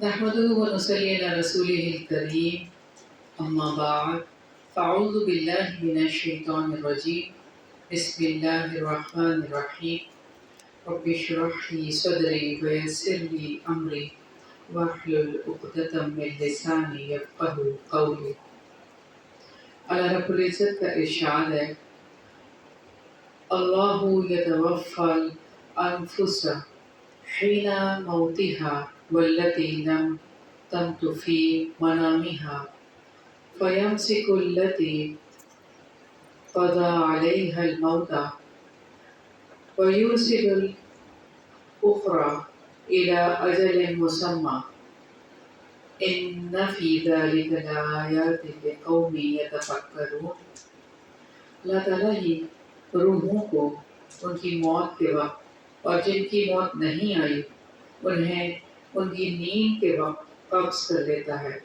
نحمده ونصلي على رسوله الكريم أما بعد فأعوذ بالله من الشيطان الرجيم بسم الله الرحمن الرحيم رب اشرح لي صدري ويسر لي أمري واحلل عقدة من لساني يفقهوا قولي۔ اللہ رب العزت کا ارشاد ہے، اللہ یتوفی الانفس حین موتها والتي لم تمت في منامها فيمسك التي قضى عليها الموت ويرسل الأخرى إلى أجل مسمى إن في ذلك لآيات لقوم يتفكرون۔ اللہ تعالیٰ ہی روحوں کو ان کی موت کے وقت اور جن کی موت نہیں آئی انہیں ان کی نیند کے وقت قبض کر لیتا ہے،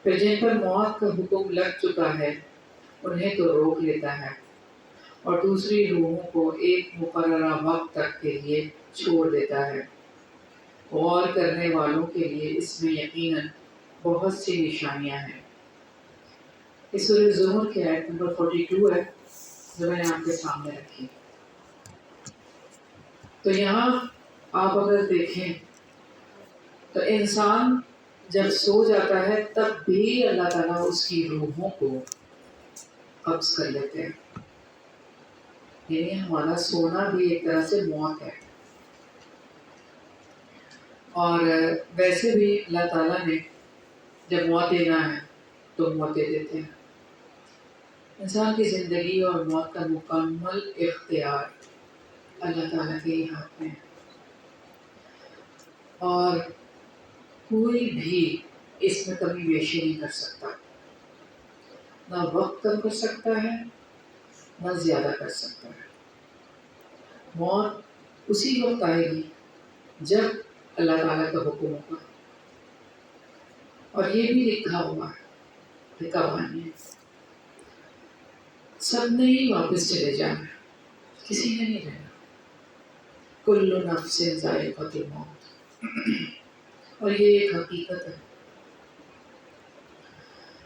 پھر جن پر موت کا حکم لگ چکا ہے انہیں تو روک لیتا ہے اور دوسری روحوں کو ایک مقررہ وقت تک کے لیے چھوڑ دیتا ہے۔ غور کرنے والوں کے لیے اس میں یقیناً بہت سی نشانیاں ہیں۔ اس سورہ زمر کی آیت نمبر 42 ہے جو میں نے آپ کے سامنے رکھی۔ تو یہاں آپ اگر دیکھیں تو انسان جب سو جاتا ہے تب بھی اللہ تعالیٰ اس کی روحوں کو قبض کر لیتے ہیں، یعنی ہمارا سونا بھی ایک طرح سے موت ہے۔ اور ویسے بھی اللہ تعالیٰ نے جب موت دینا ہے تو موت دے دیتے ہیں۔ انسان کی زندگی اور موت کا مکمل اختیار اللہ تعالیٰ کے ہی ہاتھ میں ہے، اور کوئی بھی اس میں کمی بیشی نہیں کر سکتا، نہ وقت کم کر سکتا ہے نہ زیادہ کر سکتا ہے۔ موت اسی وقت آئے گی جب اللہ تعالیٰ کا حکم ہوگا، اور یہ بھی لکھا ہوا ہے، لکھا ہوا ہے، سب نے ہی واپس چلے جانا ہے، کسی نے نہیں رہنا۔ کل نفس ذائقۃ الموت، اور یہ ایک حقیقت ہے،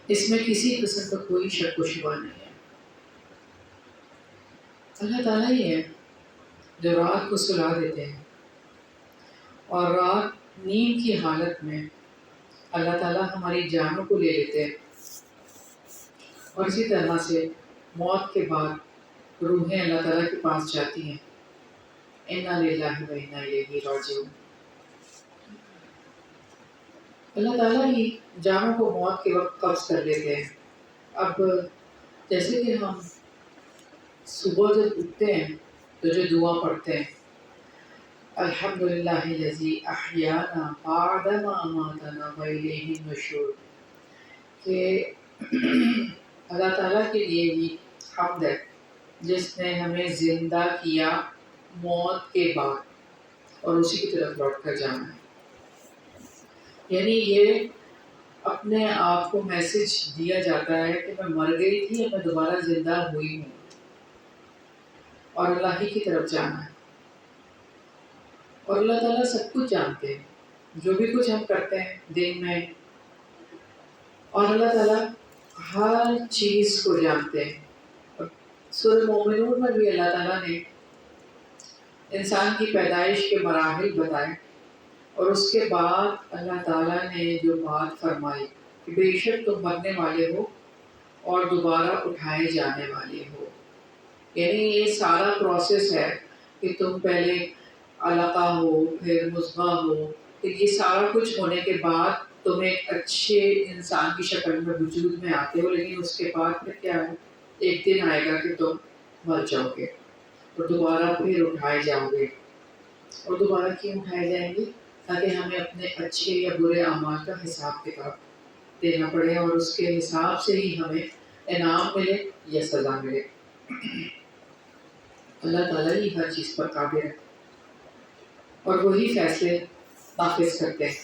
اس میں کسی قسم کا کوئی شک و شبہ نہیں ہے۔ اللہ تعالیٰ ہی ہے جو رات کو سلا دیتے ہیں، اور رات نیند کی حالت میں اللہ تعالیٰ ہماری جانوں کو لے لیتے ہیں، اور اسی طرح سے موت کے بعد روحیں اللہ تعالیٰ کے پاس جاتی ہیں۔ انا للہ و انا الیہ راجعون۔ اللہ تعالیٰ ہی جانوں کو موت کے وقت قبض کر لیتے ہیں۔ اب جیسے کہ ہم صبح جب اٹھتے ہیں تو جو دعا پڑھتے ہیں، الحمدللہ الذی احیانا بعدما اماتنا والیہ النشور، کہ اللہ تعالیٰ کے لیے بھی حمد ہے جس نے ہمیں زندہ کیا موت کے بعد، اور اسی کی طرف لوٹ کر جانا ہے۔ یعنی یہ اپنے آپ کو میسج دیا جاتا ہے کہ میں مر گئی تھی اور میں دوبارہ زندہ ہوئی ہوں، اور اللہ ہی کی طرف جانا ہے۔ اور اللہ تعالیٰ سب کچھ جانتے ہیں، جو بھی کچھ ہم کرتے ہیں دن میں، اور اللہ تعالیٰ ہر چیز کو جانتے ہیں۔ سورہ مومنون میں بھی اللہ تعالیٰ نے انسان کی پیدائش کے مراحل بتائے، اور اس کے بعد اللہ تعالیٰ نے جو بات فرمائی کہ بے شک تم مرنے والے ہو اور دوبارہ اٹھائے جانے والے ہو۔ یعنی یہ سارا پروسیس ہے کہ تم پہلے علقہ ہو، پھر مضغہ ہو، پھر یہ سارا کچھ ہونے کے بعد تم ایک اچھے انسان کی شکل میں وجود میں آتے ہو، لیکن اس کے بعد پھر کیا ہے، ایک دن آئے گا کہ تم مر جاؤ گے اور دوبارہ پھر اٹھائے جاؤ گے۔ اور دوبارہ کیوں اٹھائے جائیں گے؟ تاکہ ہمیں اپنے اچھے یا برے اعمال کا حساب کتاب دینا پڑے، اور اس کے حساب سے ہی ہمیں انعام ملے یا سزا ملے۔ اللہ تعالیٰ ہی ہر چیز پر قادر ہے، اور وہی فیصلے نافذ کرتے ہیں۔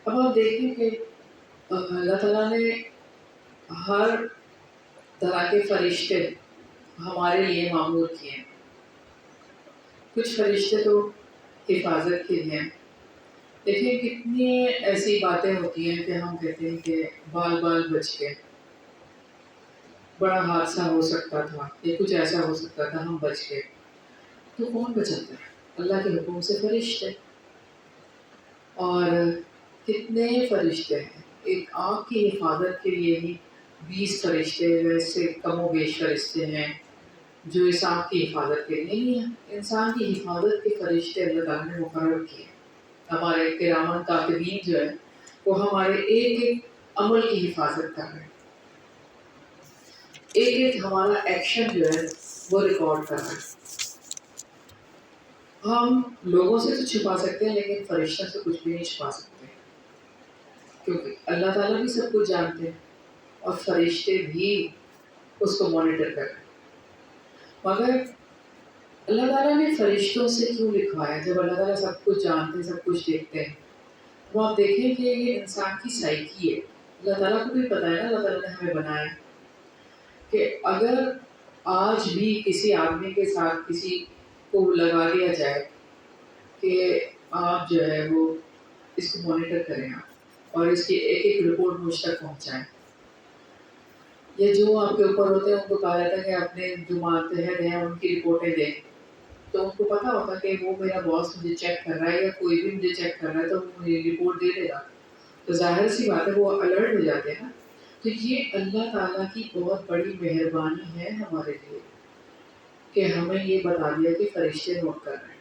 اب آپ دیکھیں کہ اللہ تعالیٰ نے ہر طرح کے فرشتے ہمارے لیے معمور کیے ہیں۔ کچھ فرشتے تو حفاظت کے لیے ہیں، دیکھیں کتنی ایسی باتیں ہوتی ہیں کہ ہم کہتے ہیں کہ بال بال بچ کے، بڑا حادثہ ہو سکتا تھا یا کچھ ایسا ہو سکتا تھا، ہم بچ گئے. تو کون بچاتا ہے؟ اللہ کے حکم سے فرشتے. اور کتنے فرشتے ہیں، ایک آنکھ کی حفاظت کے لیے ہی 20 فرشتے، ویسے کم و بیش فرشتے ہیں جو اس آنکھ کی حفاظت کے لیے نہیں ہیں. انسان کی حفاظت کے فرشتے اللہ تعالیٰ نے مقرر کیے. ہمارے کرامن کاتبین جو ہے وہ ہمارے ایک ایک عمل کی حفاظت کر رہے ہیں، ایک ایک ہمارا ایکشن جو ہے وہ ریکارڈ کر رہا ہے. ہم لوگوں سے تو چھپا سکتے ہیں لیکن فرشتوں سے کچھ بھی نہیں چھپا سکتے، کیونکہ اللہ تعالیٰ بھی سب کچھ جانتے ہیں اور فرشتے بھی اس کو مانیٹر کر رہے ہیں. مگر اللہ تعالیٰ نے فرشتوں سے کیوں لکھوایا؟ جب اللہ تعالیٰ سب کچھ جانتے ہیں، سب کچھ دیکھتے ہیں، وہ آپ دیکھیں کہ یہ انسان کی سائیکی ہے. اللہ تعالیٰ کو بھی پتہ ہے نا، اللہ تعالیٰ نے ہمیں بنایا کہ اگر آج بھی کسی آدمی کے ساتھ کسی کو لگا دیا جائے کہ آپ جو ہے وہ اس کو مانیٹر کریں آپ اور اس کی ایک ایک رپورٹ مجھ تک پہنچائیں، یا جو آپ کے اوپر ہوتے ہیں ان کو کہا جاتا ہے کہ اپنے جو ماتحت ہیں ان کی رپورٹیں دیں، تو ان کو پتا ہوتا کہ وہ میرا باس مجھے چیک کر رہا ہے یا کوئی بھی مجھے چیک کر رہا ہے تو وہ مجھے رپورٹ دے دے گا. تو ظاہر سی بات ہے وہ الرٹ ہو جاتے ہیں نا. تو یہ اللہ تعالیٰ کی بہت بڑی مہربانی ہے ہمارے لیے کہ ہمیں یہ بتا دیا کہ فرشتے نوٹ کر رہے ہیں،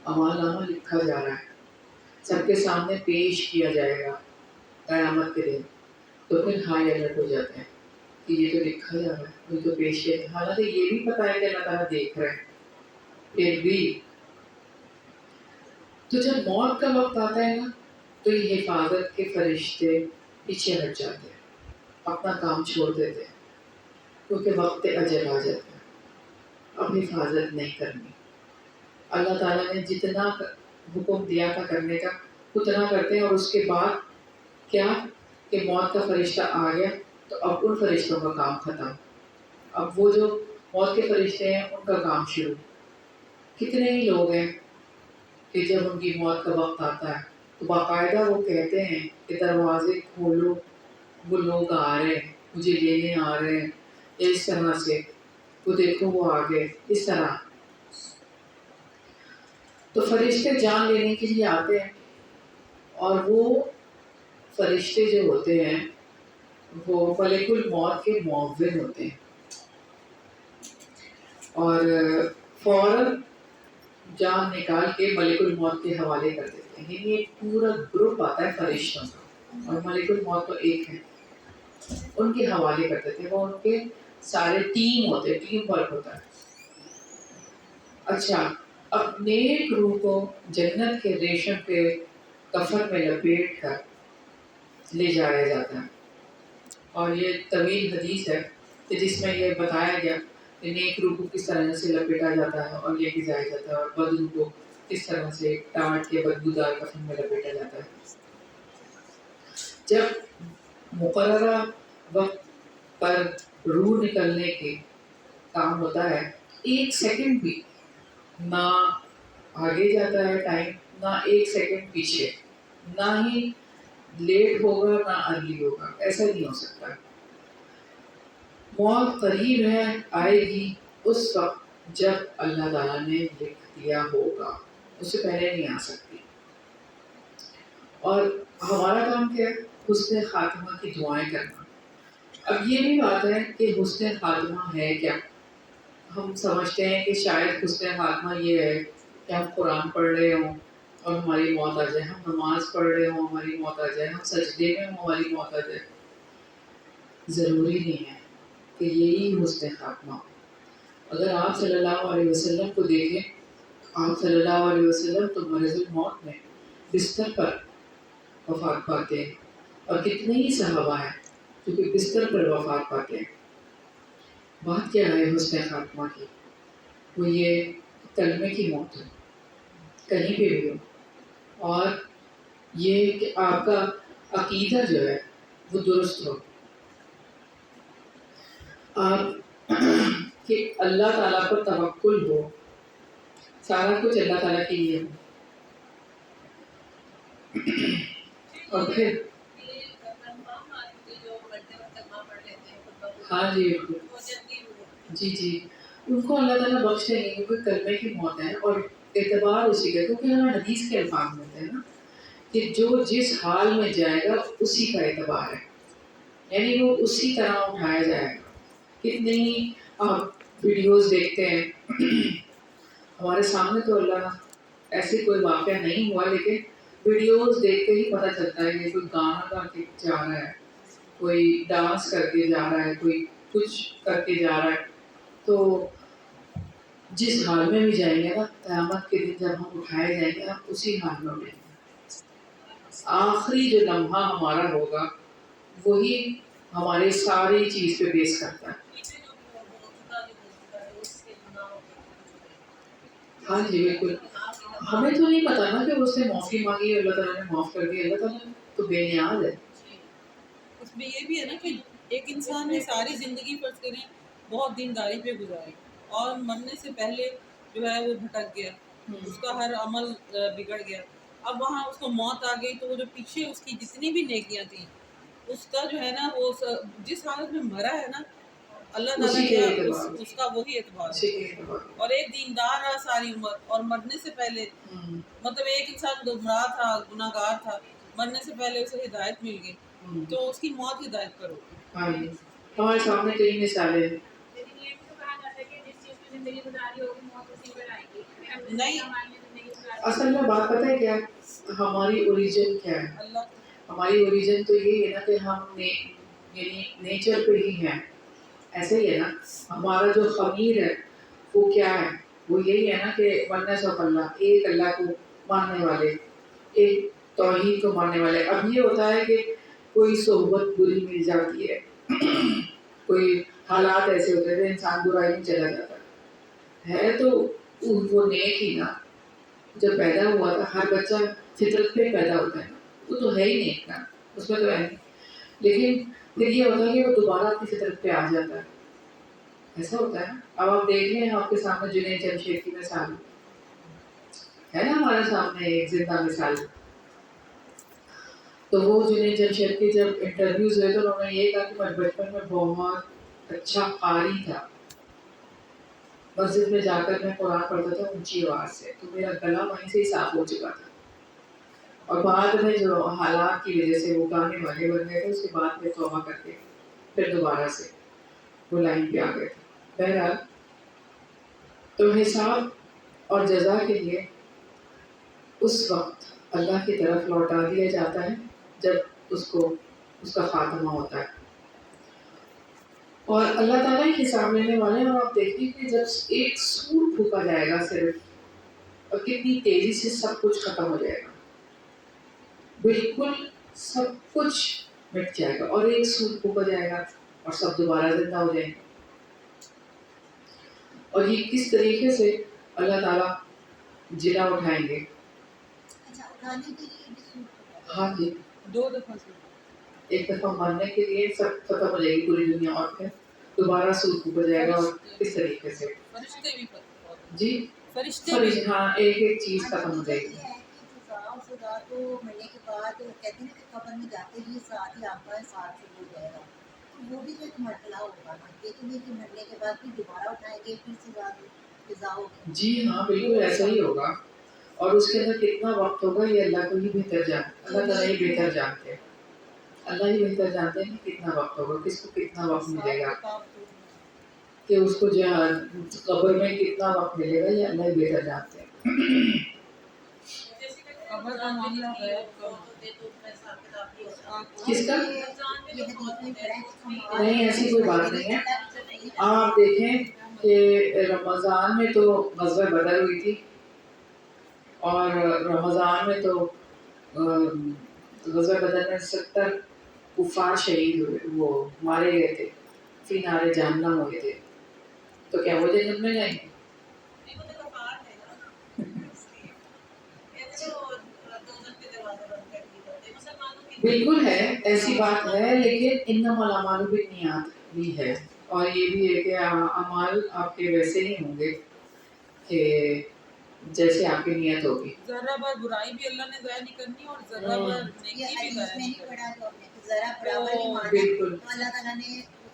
اعمال نامہ لکھا جا رہا ہے، سب کے سامنے پیش کیا جائے گا قیامت کے دن. تو پھر ہائی الرٹ ہو جاتے ہیں کہ یہ تو لکھا جا رہا ہے، یہ تو پیش کیا. حالانکہ یہ بھی پتا ہے کہ اللہ تعالیٰ دیکھ رہے ہیں پھر بھی. تو جب موت کا وقت آتا ہے نا تو یہ حفاظت کے فرشتے پیچھے ہٹ جاتے ہیں، اپنا کام چھوڑ دیتے ہیں، کیونکہ وقت اجل آ جاتا ہے، اب حفاظت نہیں کرنی. اللہ تعالیٰ نے جتنا حکم دیا تھا کرنے کا اتنا کرتے ہیں، اور اس کے بعد کیا کہ موت کا فرشتہ آ گیا تو اب ان فرشتوں کا کام ختم. اب وہ جو موت کے فرشتے ہیں ان کا کام شروع. کتنے ہی لوگ ہیں کہ جب ان کی موت کا وقت آتا ہے تو باقاعدہ وہ کہتے ہیں کہ دروازے کھولو، وہ لوگ آ رہے ہیں، مجھے لینے آ رہے ہیں، اس طرح سے وہ دیکھو وہ آگے اس طرح. تو فرشتے جان لینے کے لیے آتے ہیں، اور وہ فرشتے جو ہوتے ہیں وہ ملک الموت کے معاون ہوتے ہیں، اور فوراً جان نکال کے ملک الموت کے حوالے کر دیتے ہیں. یعنی ایک پورا گروپ آتا ہے فرشتوں کا اور ملک الموت تو ایک ہے، ان کے حوالے کر دیتے ہیں. وہ ان کے سارے ٹیم ہوتے ہیں، ٹیم ورک ہوتا ہے. اچھا، اب نیک روح کو جنت کے ریشم کے کفن میں لپیٹ کر لے جایا جاتا ہے. اور یہ طویل حدیث ہے کہ جس میں یہ بتایا گیا کہ نیک روح کو کس طرح سے لپیٹا جاتا ہے اور لے کے جایا جاتا ہے، اور بد روح کو کس طرح سے ٹاٹ کے بدبودار کفن میں لپیٹا جاتا ہے. جب مقررہ وقت پر روح نکلنے کے کام ہوتا ہے، ایک سیکنڈ بھی نہ آگے جاتا ہے ٹائم، نہ ایک سیکنڈ پیچھے، نہ ہی لیٹ ہوگا نہ ارلی ہوگا، ایسا نہیں ہو سکتا. موت قریب ہے، آئے گی اس وقت جب اللہ تعالیٰ نے لکھ دیا ہوگا، اس سے پہلے نہیں آ سکتی. اور ہمارا کام کیا ہے؟ حسن خاتمہ کی دعائیں کرنا. اب یہ بھی بات ہے کہ حسن خاتمہ ہے کیا؟ ہم سمجھتے ہیں کہ شاید حسن خاتمہ یہ ہے کہ ہم قرآن پڑھ رہے ہوں اور ہماری موت آ جائے، ہم نماز پڑھ رہے ہوں ہماری موت آ جائے، ہم سجدے میں ہوں ہماری موت آ جائے. ضروری نہیں ہے کہ یہی حسن خاتمہ. اگر آپ صلی اللہ علیہ وسلم کو دیکھیں، آپ صلی اللہ علیہ وسلم تو مرض الموت میں بستر پر وفات پاتے ہیں، اور کتنے ہی صحابہ ہیں جو کہ بستر پر وفات پاتے ہیں. بات کیا ہے حسن خاتمہ کی؟ وہ یہ کلمے کی موت ہے، کہیں پہ بھی ہو، اور یہ کہ آپ کا عقیدہ جو ہے وہ درست ہو، آپ کہ اللہ تعالیٰ پر توکل ہو، سارا کچھ اللہ تعالیٰ کے لیے ہو. اور پھر ہاں جی جی جی ان کو اللہ تعالیٰ بخشے نہیں کیونکہ کلمے کی موت ہے اور اعتبار اسی کا، کیونکہ ہمیں حدیث کے الفاظ ملتے ہیں نا کہ جو جس حال میں جائے گا اسی کا اعتبار ہے، یعنی وہ اسی طرح اٹھایا جائے گا. کتنے ہی آپ ویڈیوز دیکھتے ہیں، ہمارے سامنے تو اللہ ایسے کوئی واقعہ نہیں ہوا لیکن ویڈیوز دیکھ کے ہی پتہ چلتا ہے کہ کوئی گانا گا کے جا رہا ہے، کوئی ڈانس کر کے جا رہا ہے، کوئی کچھ کر کے جا رہا ہے. تو جس حال میں بھی جائیں گے نا قیامت کے دن جب ہم اٹھائے جائیں گے ہم اسی حال میں اٹھیں گے. آخری جو لمحہ ہمارا ہوگا وہی ہماری ساری چیز پہ بیس کرتا ہے. ہاں جی بالکل. ہمیں تو نہیں پتا نا کہ اس نے معافی مانگی اللہ تعالیٰ نے معاف کر دیا. اللہ تعالیٰ تو بے نیاز ہے. اس میں یہ بھی ہے نا کہ ایک انسان نے ساری زندگی فرض کریں بہت دینداری پہ گزاری اور مرنے سے پہلے جو ہے وہ بھٹک گیا، اس کا ہر عمل بگڑ گیا. اب وہاں اس کو موت آ گئی تو وہ جو پیچھے اس کی جتنی بھی نیکیاں تھیں اس کا جو ہے نا وہ جس حالت میں مرا ہے نا اللہ تعالیٰ کیا اس کا وہی اعتبار ہے. اور ایک دیندار رہا ساری عمر اور مرنے سے پہلے مطلب ایک انسان گمراہ تھا، گناہ گار تھا، مرنے سے پہلے اسے ہدایت مل گئی تو اس کی موت ہدایت کرو. ہاں جی ہمارے سامنے کئی مثالیں ہیں. نہیں اصل میں بات پتہ ہے کیا ہماری اوریجن کیا ہے؟ اللہ ہماری اوریجن تو یہی ہے نا کہ ہم یعنی نیچر پہ ہی ہیں. ایسے ہی ہے نا ہمارا جو خمیر ہے وہ کیا ہے؟ وہ یہی ہے نا کہ ونس آف اللہ، ایک اللہ کو ماننے والے، ایک توحید کو ماننے والے. اب یہ ہوتا ہے کہ کوئی صحبت بری مل جاتی ہے، کوئی حالات ایسے ہوتے ہیں انسان برائی میں چلا جاتا ہے تو وہ نیک ہی نا. جب پیدا ہوا تھا ہر بچہ فطرت پہ پیدا ہوتا ہے نا، وہ تو ہے ہی نیک نا، اس میں تو ہے نہیں. لیکن پھر یہ ہوتا ہے کہ وہ دوبارہ اپنی فطرت پہ آ جاتا ہے. ایسا ہوتا ہے. اب آپ دیکھ لیں آپ کے سامنے جنید جمشید کی مثال ہے نا، ہمارے سامنے ایک زندہ مثال. تو وہ جنید جمشید کے جب انٹرویوز ہوئے تو انہوں نے یہ کہا کہ میں بچپن میں بہت اچھا قاری تھا، مسجد میں جا کر میں قرآن پڑھتا تھا اونچی آواز سے، تو میرا گلا وہیں سے ہی صاف ہو چکا تھا. اور بعد میں جو حالات کی وجہ سے وہ گانے والے بن گئے تھے، اس کے بعد میں توبہ کر کے پھر دوبارہ سے وہ لائن پہ آ گئے تھے. بہرحال تو حساب اور جزا کے لیے اس وقت اللہ کی طرف لوٹا دیا جاتا ہے جب اس کا خاتمہ ہوتا ہے. اور اللہ تعالیٰ ہی حساب لینے والے ہیں. اور آپ دیکھیے کہ جب ایک سور پھونکا جائے گا صرف اور کتنی تیزی سے سب کچھ ختم ہو جائے گا، بالکل سب کچھ مٹ جائے گا. اور ایک سور پھونکا جائے گا اور سب دوبارہ زندہ ہو جائیں گے. اور یہ کس طریقے سے اللہ تعالیٰ جلا اٹھائیں گے. ہاں جی 2 دفعہ سے ایک دفعہ مرنے کے لیے سب ختم ہو جائے گی پوری دنیا اور پھر دوبارہ سور پھونکا جائے گا. اور کس طریقے سے فرشتے بھی جی فرشتے بھی ہاں ایک ایک چیز ختم ہو جائے گی. تو مرنے کے بعد کہتے ہیں کہ قبر میں جاتے ہی ساتھ ہی آپ کا ساتھ ہو جائے گا، تو وہ بھی تو ایک مرحلہ ہوگا نا. لیکن یہ کہ مرنے کے بعد پھر دوبارہ اٹھائیں گے پھر سزا ہوگی. جی ہاں بالکل ایسا ہی ہوگا. اور اس کے اندر کتنا وقت ہوگا یہ اللہ کو ہی بہتر جانتے، اللہ تعالیٰ ہی بہتر جانتے ہیں. اللہ ہی بہتر جانتے ہیں کہ کتنا وقت ہوگا، کس کو کتنا وقت ملے گا، کہ اس کو جو قبر میں کتنا وقت ملے گا یہ اللہ ہی بہتر جانتے ہیں. قبر کا معاملہ ہے کس کا؟ نہیں ایسی کوئی بات نہیں ہے. آپ دیکھیں کہ رمضان میں تو غزوہ بدر ہوئی تھی اور رمضان میں تو غزوہ بدر میں 70 کفار شہید ہوئے، وہ مارے گئے تھے، فی نار جہنم ہوئے تھے. تو کیا وہ جنت میں جائیں گے؟ بالکل ہے ایسی بات ہے، لیکن انما الاعمال بالنیات بھی ہے. اور یہ بھی ہے کہ اعمال آپ کے ویسے ہی ہوں گے کہ جیسے آپ کی نیت ہوگی. ذرا بھر برائی بھی اللہ نے ضائع نہیں کرنی اور ذرا بھر نیکی یہ بھی حدیث ضائع میں نہیں نہیں کرنی. پڑھا جو ہم نے کہ ذرا برابر بھی مارنا بالکل. تو اللہ تعالیٰ نے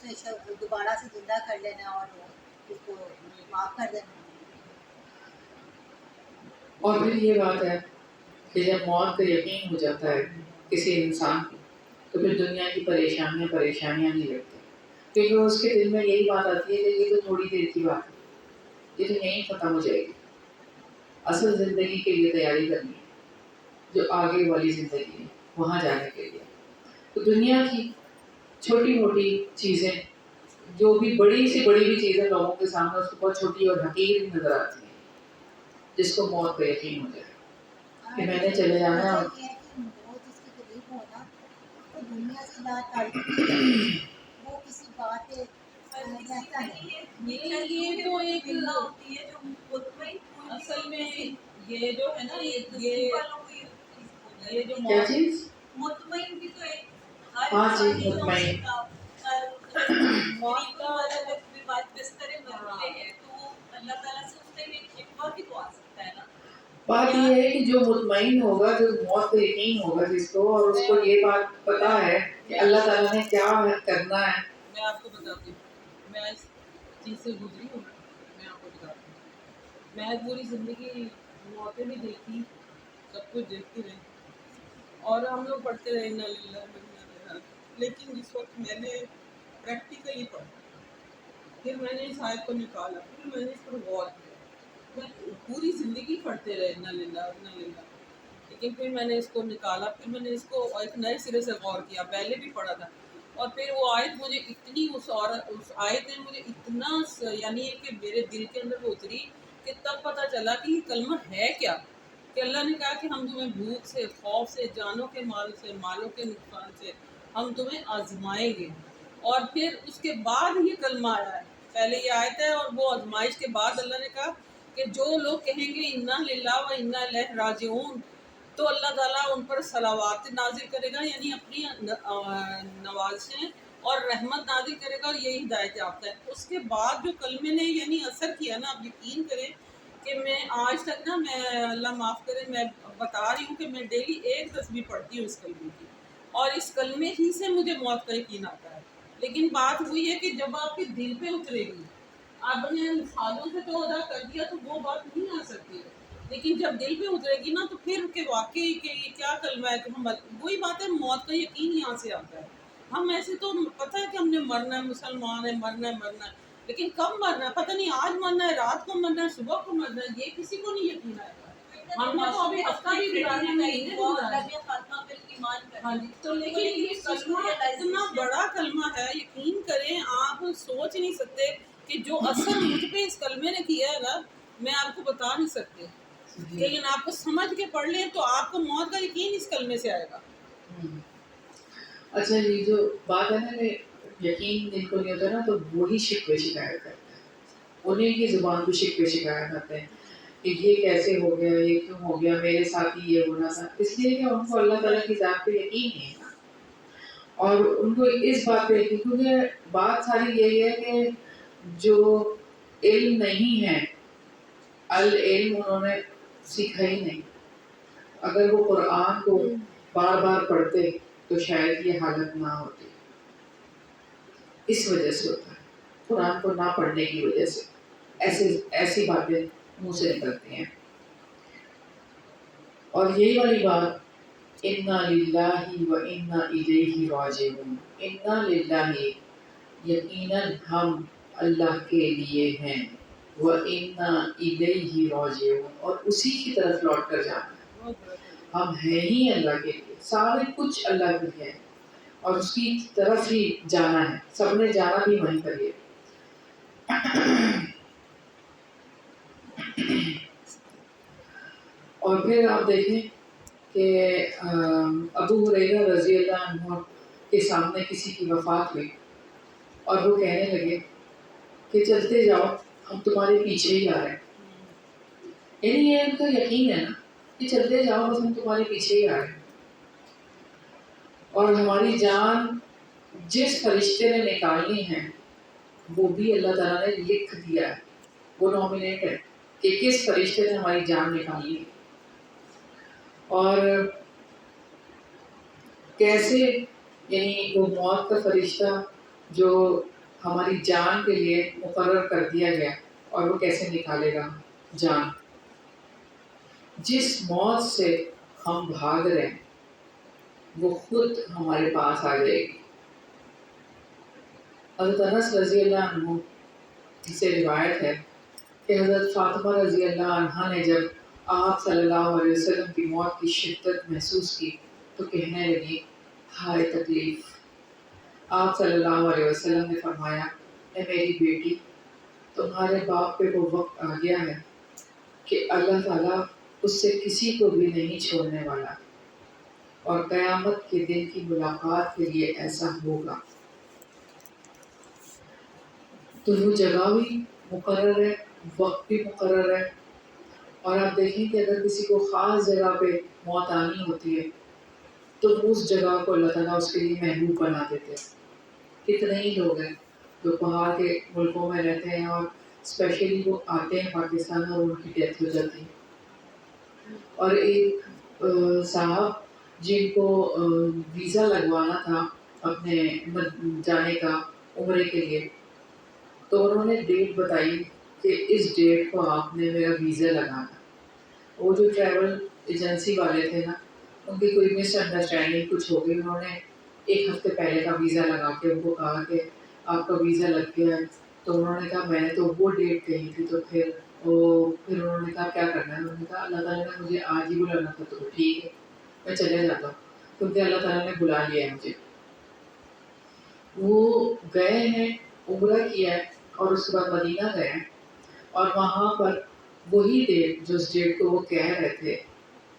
اسے دوبارہ سے زندہ کر لینا اور اس کو معاف کر دینا. اور پھر یہ بات ہے کہ جب موت کا یقین ہو جاتا ہے کسی انسان کو تو پھر دنیا کی پریشانیاں نہیں لگتی، کیونکہ اس کے دل میں یہی بات آتی ہے کہ یہ تو تھوڑی دیر کی بات ہے، یہ تو یہیں ختم ہو جائے گی. اصل زندگی کے لیے تیاری کرنی ہے، جو آگے والی زندگی ہے وہاں جانے کے لیے. تو دنیا کی چھوٹی موٹی چیزیں، جو بھی بڑی سے بڑی بھی چیزیں لوگوں کے سامنے اس کو بہت چھوٹی اور حقیر نظر آتی ہیں، جس کو موت کا یقین ہو جائے کہ میں نے چلے جانا ہے. وجہ یہ ہے کہ موت اس کے قریب ہونا تو دنیا سے لا تعلق نہیں رہتا، وہ کسی بات پہ رہتا ہے. یہ تو ایک ہوتی ہے جو مطمئن اصل میں یہ جو ہے نا یہ جو کیا چیز؟ مطمئن بھی تو ایک ہاں جی، مطمئن. موت کا بات بستر مرتے ہیں تو اللہ تعالیٰ سے اس کا ایک شکوہ بھی تو آ سکتا ہے نا. بات یہ ہے کہ جو مطمئن ہوگا، جو موت کا یقین ہوگا جس کو، اور اس کو یہ بات پتا ہے کہ اللہ تعالیٰ نے کیا کرنا ہے. میں آپ کو بتاتی ہوں، میں اس چیز سے گزری ہوں. میں آپ کو بتاتی ہوں، میں پوری زندگی موتیں بھی دیکھی، سب کچھ دیکھتی رہی اور ہم لوگ پڑھتے رہے انا للہ و انا الیہ راجعون. لیکن جس وقت میں نے پریکٹیکلی پڑھا، پھر میں نے اس آیت کو نکالا، پھر میں نے اس پر غور کیا. میں پوری زندگی پڑھتے رہے انا للہ و انا الیہ، لیکن پھر میں نے اس کو نکالا، پھر میں نے اس کو ایک نئے سرے سے غور کیا. پہلے بھی پڑھا تھا اور پھر وہ آیت مجھے اتنی اس آیت نے مجھے اتنا یعنی کہ میرے دل کے اندر وہ اتری کہ تب پتہ چلا کہ یہ کلمہ ہے کیا. کہ اللہ نے کہا کہ ہم تمہیں بھوک سے، خوف سے، جانوں کے مال سے، مالوں کے نقصان سے ہم تمہیں آزمائیں گے. اور پھر اس کے بعد یہ کلمہ آیا ہے، پہلے یہ آیت ہے اور وہ آزمائش کے بعد اللہ نے کہا کہ جو لوگ کہیں گے انا للہ و انا الیہ راجعون تو اللہ تعالیٰ ان پر صلوات نازل کرے گا، یعنی اپنی نوازشیں اور رحمت نازل کرے گا، اور یہی ہدایت یافتہ ہے. اس کے بعد جو کلمے نے یعنی اثر کیا نا، آپ یقین کریں کہ میں آج تک نا، میں اللہ معاف کرے، میں بتا رہی ہوں کہ میں ڈیلی ایک تسبیح پڑھتی ہوں اس کلمے کی، اور اس کلمے ہی سے مجھے موت کا یقین آتا ہے. لیکن بات وہی ہے کہ جب آپ کے دل پہ اترے گی، آپ نے سالوں سے تو ادا کر دیا تو وہ بات نہیں آ سکتی ہے، لیکن جب دل پہ اترے گی نا تو پھر کہ واقعی کہ یہ کیا کلمہ ہے. کہ ہم وہی بات ہے، موت کا یقین یہاں سے آتا ہے. ہم ایسے تو پتہ ہے کہ ہم نے مرنا ہے، مسلمان ہے، مرنا ہے مرنا ہے، لیکن کب مرنا ہے پتہ نہیں. آج مرنا ہے، رات کو مرنا ہے، صبح کو مرنا ہے، یہ کسی کو نہیں یقین آئے گا. ہم نے تو ابھی ہفتہ بھی گزارے، مہینے گزارے. ہاں جی، تو لیکن یہ کلمہ اتنا بڑا کلمہ ہے، یقین کریں آپ سوچ نہیں سکتے کہ جو اثر مجھ پہ اس کلمے نے کیا ہے نا، میں آپ کو بتا نہیں سکتی. لیکن آپ کو سمجھ کے پڑھ لیں تو آپ کو موت کا یقین اس کلمے سے آئے گا. اچھا، یہ جو بات ہے نا کہ یقین جن کو نہیں ہوتا نا تو وہی شکوے شکایت کرتے ہیں، انہیں کی زبان کو شکوے شکایت کرتے ہیں کہ یہ کیسے ہو گیا، یہ کیوں ہو گیا، میرے ساتھ ہی یہ ہونا تھا. اس لیے کہ ان کو اللہ تعالیٰ کی ذات پہ یقین نہیں ہے نا، اور ان کو اس بات پہ یقین، کیونکہ بات ساری یہی ہے کہ جو علم نہیں ہے، العلم انہوں نے سیکھا ہی نہیں. اگر وہ قرآن کو بار بار پڑھتے تو شاید یہ حالت نہ ہوتی. اس وجہ سے ہوتا ہے، قرآن کو نہ پڑھنے کی وجہ سے ایسی باتیں منہ سے نکلتی ہیں. اور یہی والی بات انا للہ و انا الیہ راجعون. انا للہ، یقیناً ہم اللہ کے لیے ہیں، و انا الیہ راجعون، اور اسی کی طرف لوٹ کر جانا ہے. ہم ہیں ہی اللہ کے لیے، سارے کچھ اللہ کے لیے ہے اور اس کی طرف ہی جانا ہے. سب نے جانا بھی وہیں پر. اور پھر آپ دیکھیں کہ ابو ہریرہ رضی اللہ عنہ کے سامنے کسی کی وفات ہوئی اور وہ کہنے لگے کہ چلتے جاؤ، ہم تمہارے پیچھے ہی آ رہے ہیں. یعنی یہ ان کا یقین ہے نا کہ چلتے جاؤ، بس ہم تمہارے پیچھے ہی آ رہے ہیں. اور ہماری جان جس فرشتے نے نکالنی ہے وہ بھی اللہ تعالیٰ نے لکھ دیا ہے، وہ نامینیٹ ہے کہ کس فرشتے نے ہماری جان نکالی ہے اور کیسے، یعنی وہ موت کا فرشتہ جو ہماری جان کے لیے مقرر کر دیا گیا اور وہ کیسے نکالے گا جان. جس موت سے ہم بھاگ رہے ہیں وہ خود ہمارے پاس آ جائے گی. حضرت انس رضی اللہ عنہ سے روایت ہے کہ حضرت فاطمہ رضی اللہ عنہا نے جب آپ صلی اللہ علیہ وسلم کی موت کی شدت محسوس کی تو کہنے لگی ہائے تکلیف. آپ صلی اللہ علیہ وسلم نے فرمایا اے میری بیٹی، تمہارے باپ پہ وہ وقت آ گیا ہے کہ اللہ تعالیٰ اس سے کسی کو بھی نہیں چھوڑنے والا، اور قیامت کے دن کی ملاقات کے لیے ایسا ہوگا. تو وہ جگہ بھی مقرر ہے، وقت بھی مقرر ہے. اور آپ دیکھیں کہ اگر کسی کو خاص جگہ پہ موت آنی ہوتی ہے تو اس جگہ کو اللہ تعالیٰ اس کے لیے محبوب بنا دیتے ہیں. کتنے ہی لوگ ہیں جو باہر کے ملکوں میں رہتے ہیں اور اسپیشلی وہ آتے ہیں پاکستان اور ان کی ڈیتھ ہو جاتی ہے. اور ایک صاحب جن کو ویزا لگوانا تھا اپنے جانے کا عمرے کے لیے، تو انہوں نے ڈیٹ بتائی کہ اس ڈیٹ کو آپ نے میرا ویزا لگانا. وہ جو ٹریول ایجنسی والے تھے نا، ان کی کوئی مس انڈرسٹینڈنگ کچھ ہو گئی. انہوں نے ایک ہفتے پہلے کا ویزا لگا کے ان کو کہا کہ آپ کا ویزا لگ گیا ہے. تو انہوں نے کہا میں نے تو وہ ڈیٹ کہی تھی. تو پھر انہوں نے کہا کیا کرنا ہے. انہوں نے کہا اللہ تعالیٰ نے مجھے آج ہی بلانا تھا تو ٹھیک ہے میں چلے جاتا ہوں، کیونکہ اللہ تعالیٰ نے بلا لیا ہے مجھے. وہ گئے ہیں، عمرہ کیا ہے اور اس کے بعد مدینہ گئے ہیں، اور وہاں پر وہی ڈیٹ جو اس ڈیٹ کو وہ کہہ رہے تھے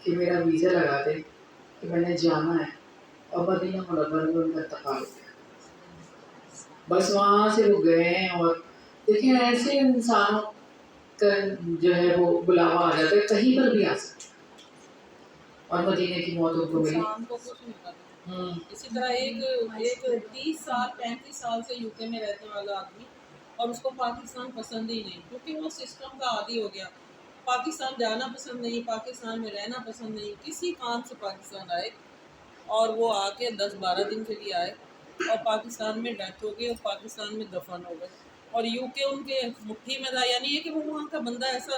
کہ میرا ویزا لگا دے کہ میں نے جانا ہے، اور مدینہ منورہ میں ان کا انتقال ہو گیا. بس وہاں سے وہ گئے ہیں. اور دیکھیں ایسے انسانوں کا جو ہے وہ بلاوا آ جاتا ہے، کہیں پر بھی آ سکتا ہے. اور مدینے کی موت ان کو ملی. انسان کو کچھ نہیں پتا. اسی طرح ایک 30 سال سے یو کے میں رہنے والا آدمی، اور اس کو پاکستان پسند ہی نہیں، کیونکہ وہ سسٹم کا عادی ہو گیا. پاکستان جانا پسند نہیں، پاکستان میں رہنا پسند نہیں. کسی کام سے پاکستان آئے اور وہ آ کے 10-12 دن کے لیے آئے اور پاکستان میں ڈیتھ ہو گئی اور پاکستان میں دفن ہو گئے. اور یو کے ان کے مٹھی میں تھا. یعنی یہ کہ وہ وہاں کا بندہ ایسا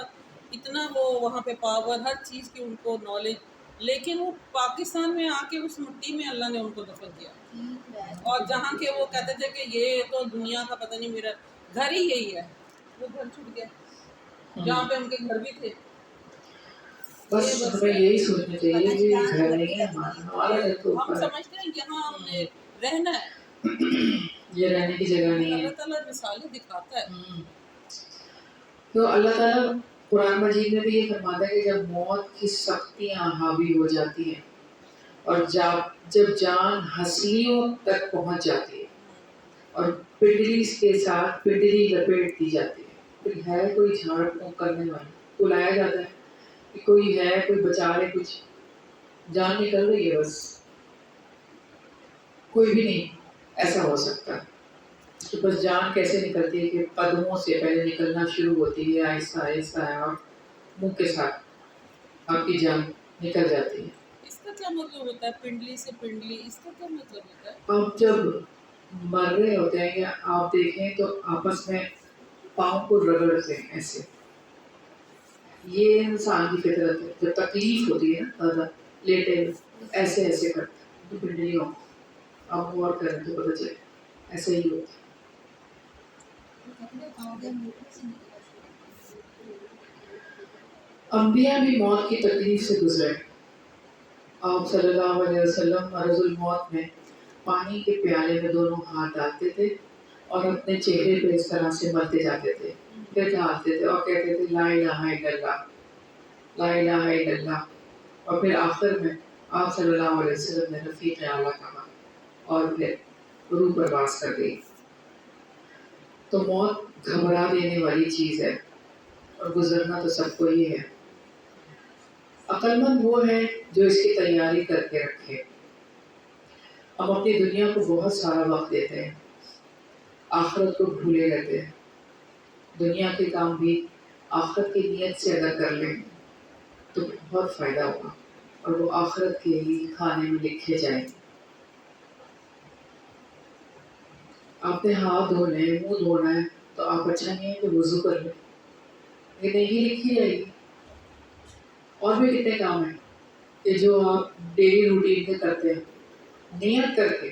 اتنا وہ وہاں پہ پاور، ہر چیز کی ان کو نالج، لیکن وہ پاکستان میں آ کے اس مٹی میں اللہ نے ان کو دفن کیا. اور جہاں کے وہ کہتے تھے کہ یہ تو دنیا کا پتہ نہیں، میرا گھر ہی یہی ہے، وہ گھر چھوٹ گیا جہاں پہ ان کے گھر بھی تھے. بس ہمیں یہی سوچنا چاہیے کہ گھر نہیں ہے ہمارا گھر تو ہم اوپر ہے. سمجھتے ہیں یہاں ہم نے رہنا ہے، یہ رہنے کی جگہ نہیں ہے. اللہ تعالیٰ مثالیں دکھاتا ہے. تو اللہ تعالیٰ قرآن مجید میں بھی یہ فرماتا ہے کہ جب موت کی سختیاں حاوی ہو جاتی ہیں اور جب جان ہنسلیوں تک پہنچ جاتی ہے اور پنڈلی کے ساتھ پنڈلی لپیٹ دی جاتی ہے، پھر ہے کوئی جھاڑ پھونک کرنے والا، بلایا جاتا ہے کہ کوئی ہے، کوئی بچا لے، کچھ جان نکل رہی ہے، بس کوئی بھی نہیں ایسا ہو سکتا. تو بس جان کیسے نکلتی ہے کہ قدموں سے پہلے نکلنا شروع ہوتی ہے، آہستہ آہستہ، اور منہ کے ساتھ آپ کی جان نکل جاتی ہے. اس کا کیا مطلب ہوتا ہے پنڈلی سے پنڈلی؟ اس کا کیا مطلب ہوتا ہے؟ آپ جب مر رہے ہوتے ہیں یا آپ دیکھیں تو آپس میں پاؤں کو رگڑتے ہیں ایسے. یہ انسان کی فطرت ہے. جب تکلیف ہوتی ہے نا زیادہ لیٹے ایسے ایسے کرتے ہیں تو پنڈلی ہو. آپ غور کریں تو پتہ چلے ایسے ہی ہوتا ہے. انبیاء بھی موت کی تکلیف سے گزرے. آپ صلی اللہ علیہ وسلم مرض الموت میں پانی کے پیالے میں دونوں ہاتھ ڈالتے تھے اور اپنے چہرے پہ اس طرح سے مرتے جاتے تھے، پھر ڈالتے تھے اور کہتے تھے لا الہ الا اللہ، لا الہ الا اللہ. اور پھر آخر میں آپ صلی اللہ علیہ وسلم نے رفیق اعلیٰ کہا اور پھر روح پرواز کر گئی. تو موت گھبرا دینے والی چیز ہے اور گزرنا تو سب کو ہی ہے. عقل مند وہ ہے جو اس کی تیاری کر کے رکھے. ہم اپنی دنیا کو بہت سارا وقت دیتے ہیں، آخرت کو بھولے رہتے ہیں. دنیا کے کام بھی آخرت کی نیت سے ادا کر لیں تو بہت فائدہ ہوگا اور وہ آخرت کے لیے کھانے میں لکھے جائیں گے. آپ نے ہاتھ دھونے ہیں، منہ دھونا ہے، تو آپ اچھا نہیں ہے کہ وضو کر لیں، یہ نہیں لکھی جائے گی. اور بھی کتنے کام ہیں کہ جو آپ ڈیلی روٹین میں کرتے ہیں، نیت کر کے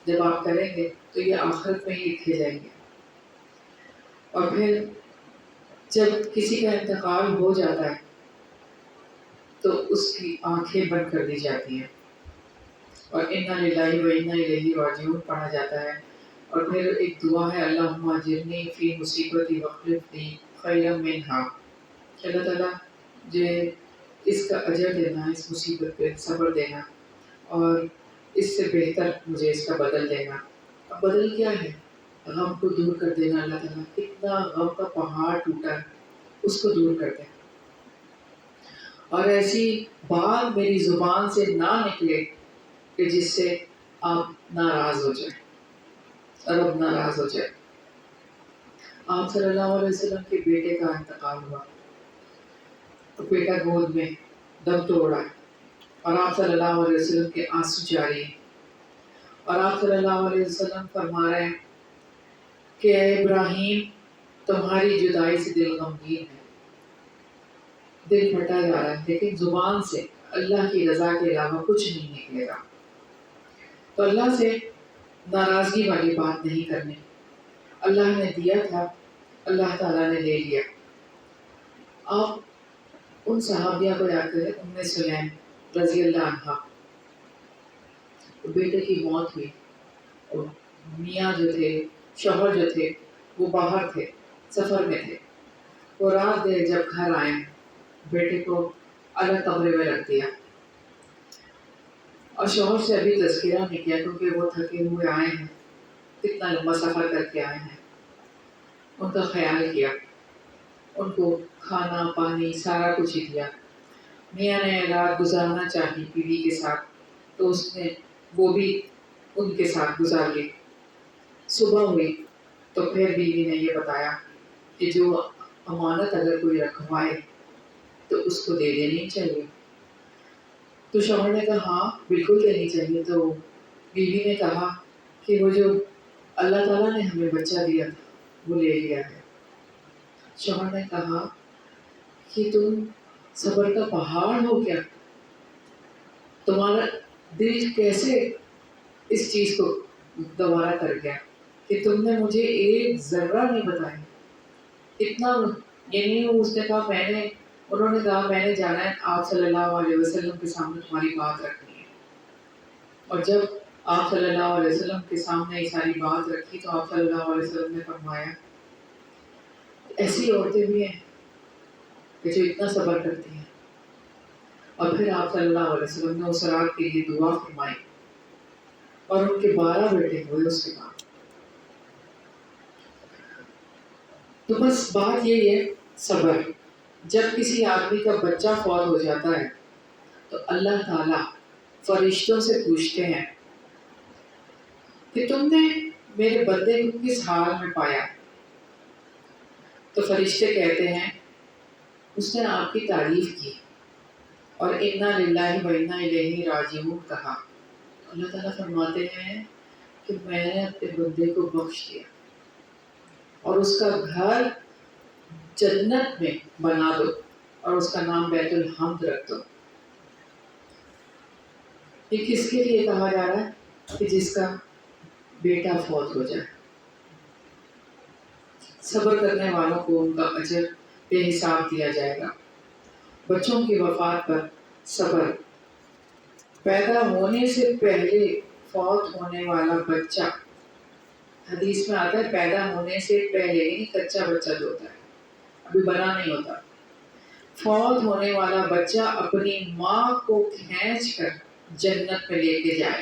جب آپ کریں گے تو یہ آخرت میں ہی لکھے جائیں گے. اور پھر جب کسی کا انتقال ہو جاتا ہے تو اس کی آنکھیں بند کر دی جاتی ہیں اور انا للہ و انا الیہ راجعون پڑھا جاتا ہے. اور پھر ایک دعا ہے اللہم اجرنی فی مصیبتی واخلفنی خیرا منہا، اللہ تعالیٰ جو اس کا اجر دینا، اس مصیبت پہ صبر دینا اور اس سے بہتر مجھے اس کا بدل دینا. اب بدل کیا ہے؟ غم کو دور کر دینا. اللہ تعالیٰ کتنا غم کا پہاڑ ٹوٹا ہے اس کو دور کر دیں، اور ایسی بات میری زبان سے نہ نکلے کہ جس سے آپ ناراض ہو جائیں، رب ناراض ہو جائے. آپ صلی اللہ علیہ وسلم کے بیٹے کا انتقال ہوا تو بیٹا گود میں دم توڑا اور آپ صلی اللہ علیہ وسلم کے آنسو جاری ہیں، اور آپ صلی اللہ علیہ وسلم فرما رہے ہیں کہ اے ابراہیم تمہاری جدائی سے دل غمگین ہے، دل پھٹا جا رہا ہے، لیکن زبان سے اللہ کی رضا کے علاوہ کچھ نہیں نکلے گا. تو اللہ سے ناراضگی والی بات نہیں کرنی. اللہ نے دیا تھا، اللہ تعالیٰ نے لے لیا. آپ ان صحابیہ کو یاد کریں، ام سلیم رضی اللہ عنہا، بیٹے کی موت ہوئی اور میاں جو تھے، شوہر جو تھے، وہ باہر تھے، سفر میں تھے. وہ رات دیر جب گھر آئے بیٹے کو الگ کمرے میں رکھ دیا اور شوہر سے ابھی تذکرہ نہیں کیا کیونکہ وہ تھکے ہوئے آئے ہیں، کتنا لمبا سفر کر کے آئے ہیں. ان کا خیال کیا، ان کو کھانا پانی سارا کچھ ہی دیا. میاں نے رات گزارنا چاہی بیوی کے ساتھ تو اس نے وہ بھی ان کے ساتھ گزار لی. صبح ہوئی تو پھر بیوی نے یہ بتایا کہ جو امانت اگر کوئی رکھوائے تو اس کو دے دینی چاہیے. تو شوہر نے کہا ہاں بالکل دینی چاہیے. تو بیوی نے کہا کہ وہ جو اللہ تعالیٰ نے ہمیں بچہ دیا تھا وہ لے لیا ہے. شوہر نے کہا کہ تم صبر کا پہاڑ ہو کیا، تمہارا دل کیسے اس چیز کو دوبارہ کر گیا کہ تم نے مجھے ایک ذرہ نہیں بتایا. اتنا یعنی اس نے کہا انہوں نے کہا میں نے جانا ہے آپ صلی اللہ علیہ وسلم کے سامنے تمہاری بات رکھنی ہے. اور جب آپ صلی اللہ علیہ وسلم کے سامنے یہ ساری بات رکھی تو آپ صلی اللہ علیہ وسلم نے فرمایا ایسی عورتیں بھی ہیں کہ جو اتنا صبر کرتی ہیں. اور پھر آپ صلی اللہ علیہ وسلم نے اس رات کے لیے دعا فرمائی اور ان کے 12 بیٹے ہوئے اس کے بعد. تو بس بات یہی ہے صبر. جب کسی آدمی کا بچہ فوت ہو جاتا ہے تو اللہ تعالیٰ فرشتوں سے پوچھتے ہیں کہ تم نے میرے بندے کو کس حال میں پایا. تو فرشتے کہتے ہیں اس نے آپ کی تعریف کی اور انا للہ و انا الیہ راجعون کہا. اللہ تعالیٰ فرماتے ہیں کہ میں نے اپنے بندے کو بخش دیا اور اس کا گھر جنت میں بنا دو اور اس کا نام بیت الحمد رکھ دو. یہ کس کے لیے کہا جا رہا ہے؟ کہ جس کا بیٹا فوت ہو جائے. صبر کرنے والوں کو ان کا اجر بے حساب دیا جائے گا. بچوں کی وفات پر صبر. پیدا ہونے سے پہلے فوت ہونے والا بچہ، حدیث میں آتا ہے پیدا ہونے سے پہلے، یعنی کچا بچہ جو ہوتا ہے ابھی بنا نہیں ہوتا، فوت ہونے والا بچہ اپنی ماں کو کھینچ کر جنت میں لے کے جائے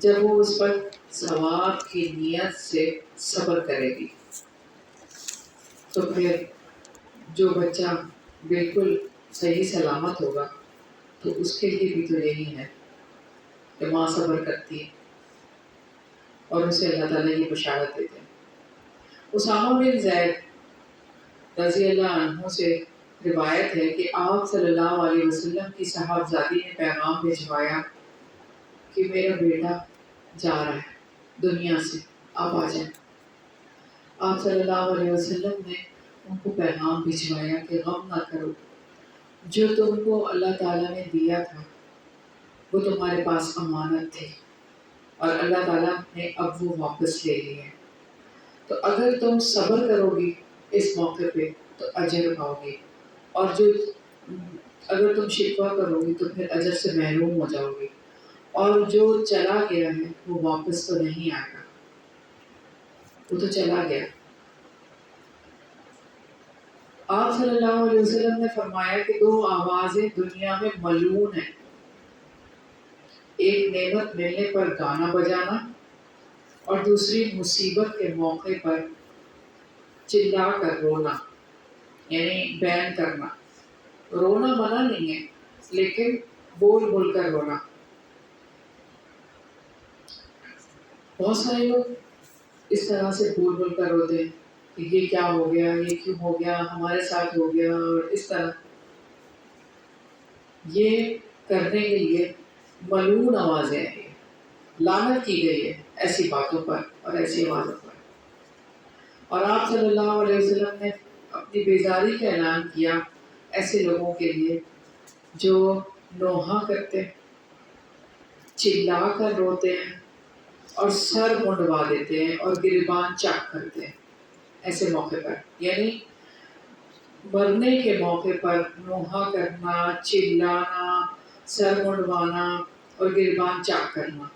جب وہ اس پر ثواب کی نیت سے صبر کرے گی. تو پھر جو بچہ بالکل صحیح سلامت ہوگا تو اس کے لیے بھی تو یہی ہے کہ ماں صبر کرتی ہے اور اسے اللہ تعالیٰ کی بشارت دیتے ہیں. اسامہ بن زید رضی اللہ عنہ سے روایت ہے کہ آپ صلی اللہ علیہ وسلم کی صاحبزادی نے پیغام بھجوایا کہ میرا بیٹا جا رہا ہے دنیا سے، آپ آ جائیں۔ آپ صلی اللہ علیہ وسلم نے ان کو پیغام بھجوایا کہ غم نہ کرو، جو تم کو اللہ تعالیٰ نے دیا تھا وہ تمہارے پاس امانت تھی اور اللہ تعالیٰ نے اب وہ واپس لے لی ہے، تو اگر تم صبر کرو گی اس موقع پہ تو اجر پاؤ گی، اور جو اگر تم شکوہ کرو گی تو پھر اجر سے محروم ہو جاؤ گی، اور جو چلا گیا ہے وہ واپس تو نہیں آئے گا، وہ تو چلا گیا۔ آپ صلی اللہ علیہ وسلم نے فرمایا کہ دو آوازیں دنیا میں ملعون ہیں، ایک نعمت ملنے پر گانا بجانا اور دوسری مصیبت کے موقع پر چلا کر رونا، یعنی بیان کرنا۔ رونا منع نہیں ہے لیکن بول بول کر رونا۔ بہت سارے لوگ اس طرح سے بول بول کر روتے ہیں کہ یہ کیا ہو گیا، یہ کیوں ہو گیا، ہمارے ساتھ ہو گیا، اور اس طرح یہ کرنے کے لیے ملعون آوازیں ہیں، لعنت کی گئی ہے ایسی باتوں پر اور ایسی آوازوں پر۔ اور آپ صلی اللہ علیہ وسلم نے اپنی بیزاری کا اعلان کیا ایسے لوگوں کے لیے جو نوحہ کرتے ہیں، چلا کر روتے ہیں اور سر منڈوا دیتے ہیں اور گریبان چاک کرتے ہیں ایسے موقع پر، یعنی مرنے کے موقع پر نوحہ کرنا، چلانا، سر منڈوانا اور گریبان چاک کرنا۔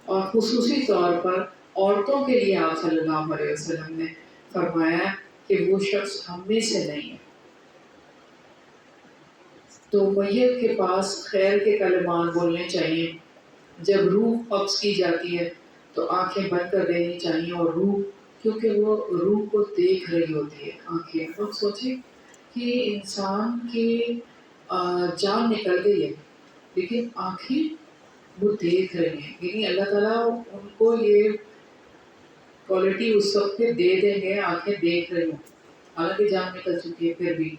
اور خصوصی طور پر عورتوں کے لیے آپ صلی اللہ علیہ وسلم نے فرمایا کہ وہ شخص ہم میں سے نہیں ہے۔ تو میت کے پاس خیر کے کلمات بولنے چاہیے، جب روح قبض کی جاتی ہے تو آنکھیں بند کر دینی چاہیے، اور روح، کیونکہ وہ روح کو دیکھ رہی ہوتی ہے آنکھیں۔ لوگ سوچیں کہ انسان کی جان نکل گئی ہے لیکن آنکھیں وہ دیکھ رہے ہیں، یعنی اللہ تعالیٰ ان کو یہ کوالٹی اس وقت پہ دے دیں گے، آنکھیں دیکھ رہی ہوں، حالانکہ جان نکل چکی ہے پھر بھی۔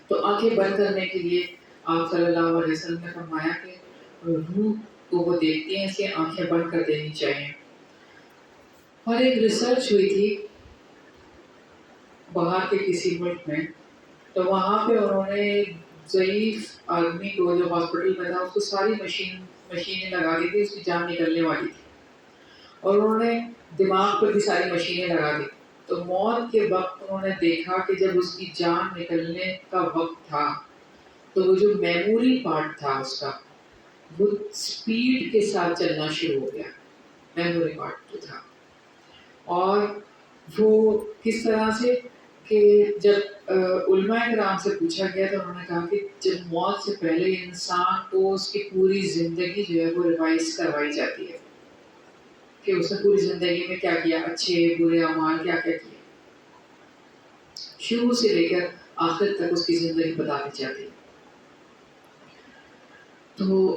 تو آنکھیں بند کرنے کے لیے آپ صلی اللہ علیہ وسلم نے فرمایا کہ روح کو وہ دیکھتی ہیں، اس لیے آنکھیں بند کر دینی چاہیے۔ اور ایک ریسرچ ہوئی تھی باہر کے کسی ملک میں، تو وہاں پہ انہوں نے ضعیف آدمی کو جو ہاسپٹل میں تھا اس کو ساری مشینیں لگا دی تھی، اس کی جان نکلنے والی تھی، اور انہوں نے دماغ پہ بھی ساری مشینیں لگا دی۔ تو موت کے وقت انہوں نے دیکھا کہ جب اس کی جان نکلنے کا وقت تھا تو وہ جو میموری پارٹ تھا اس کا وہ سپیڈ کے ساتھ چلنا شروع ہو گیا، میموری پارٹ جو تھا۔ اور وہ کس طرح سے کہ جب علماء کرام سے پوچھا گیا تو انہوں نے کہا کہ جب موت سے پہلے انسان کو اس کی پوری زندگی جو ہے وہ ریوائز کروائی جاتی ہے کہ اس نے پوری زندگی میں کیا کیا، اچھے برے اعمال کیا کیا کیے، شروع سے لے کر آخر تک اس کی زندگی بتا دی جاتی ہے۔ تو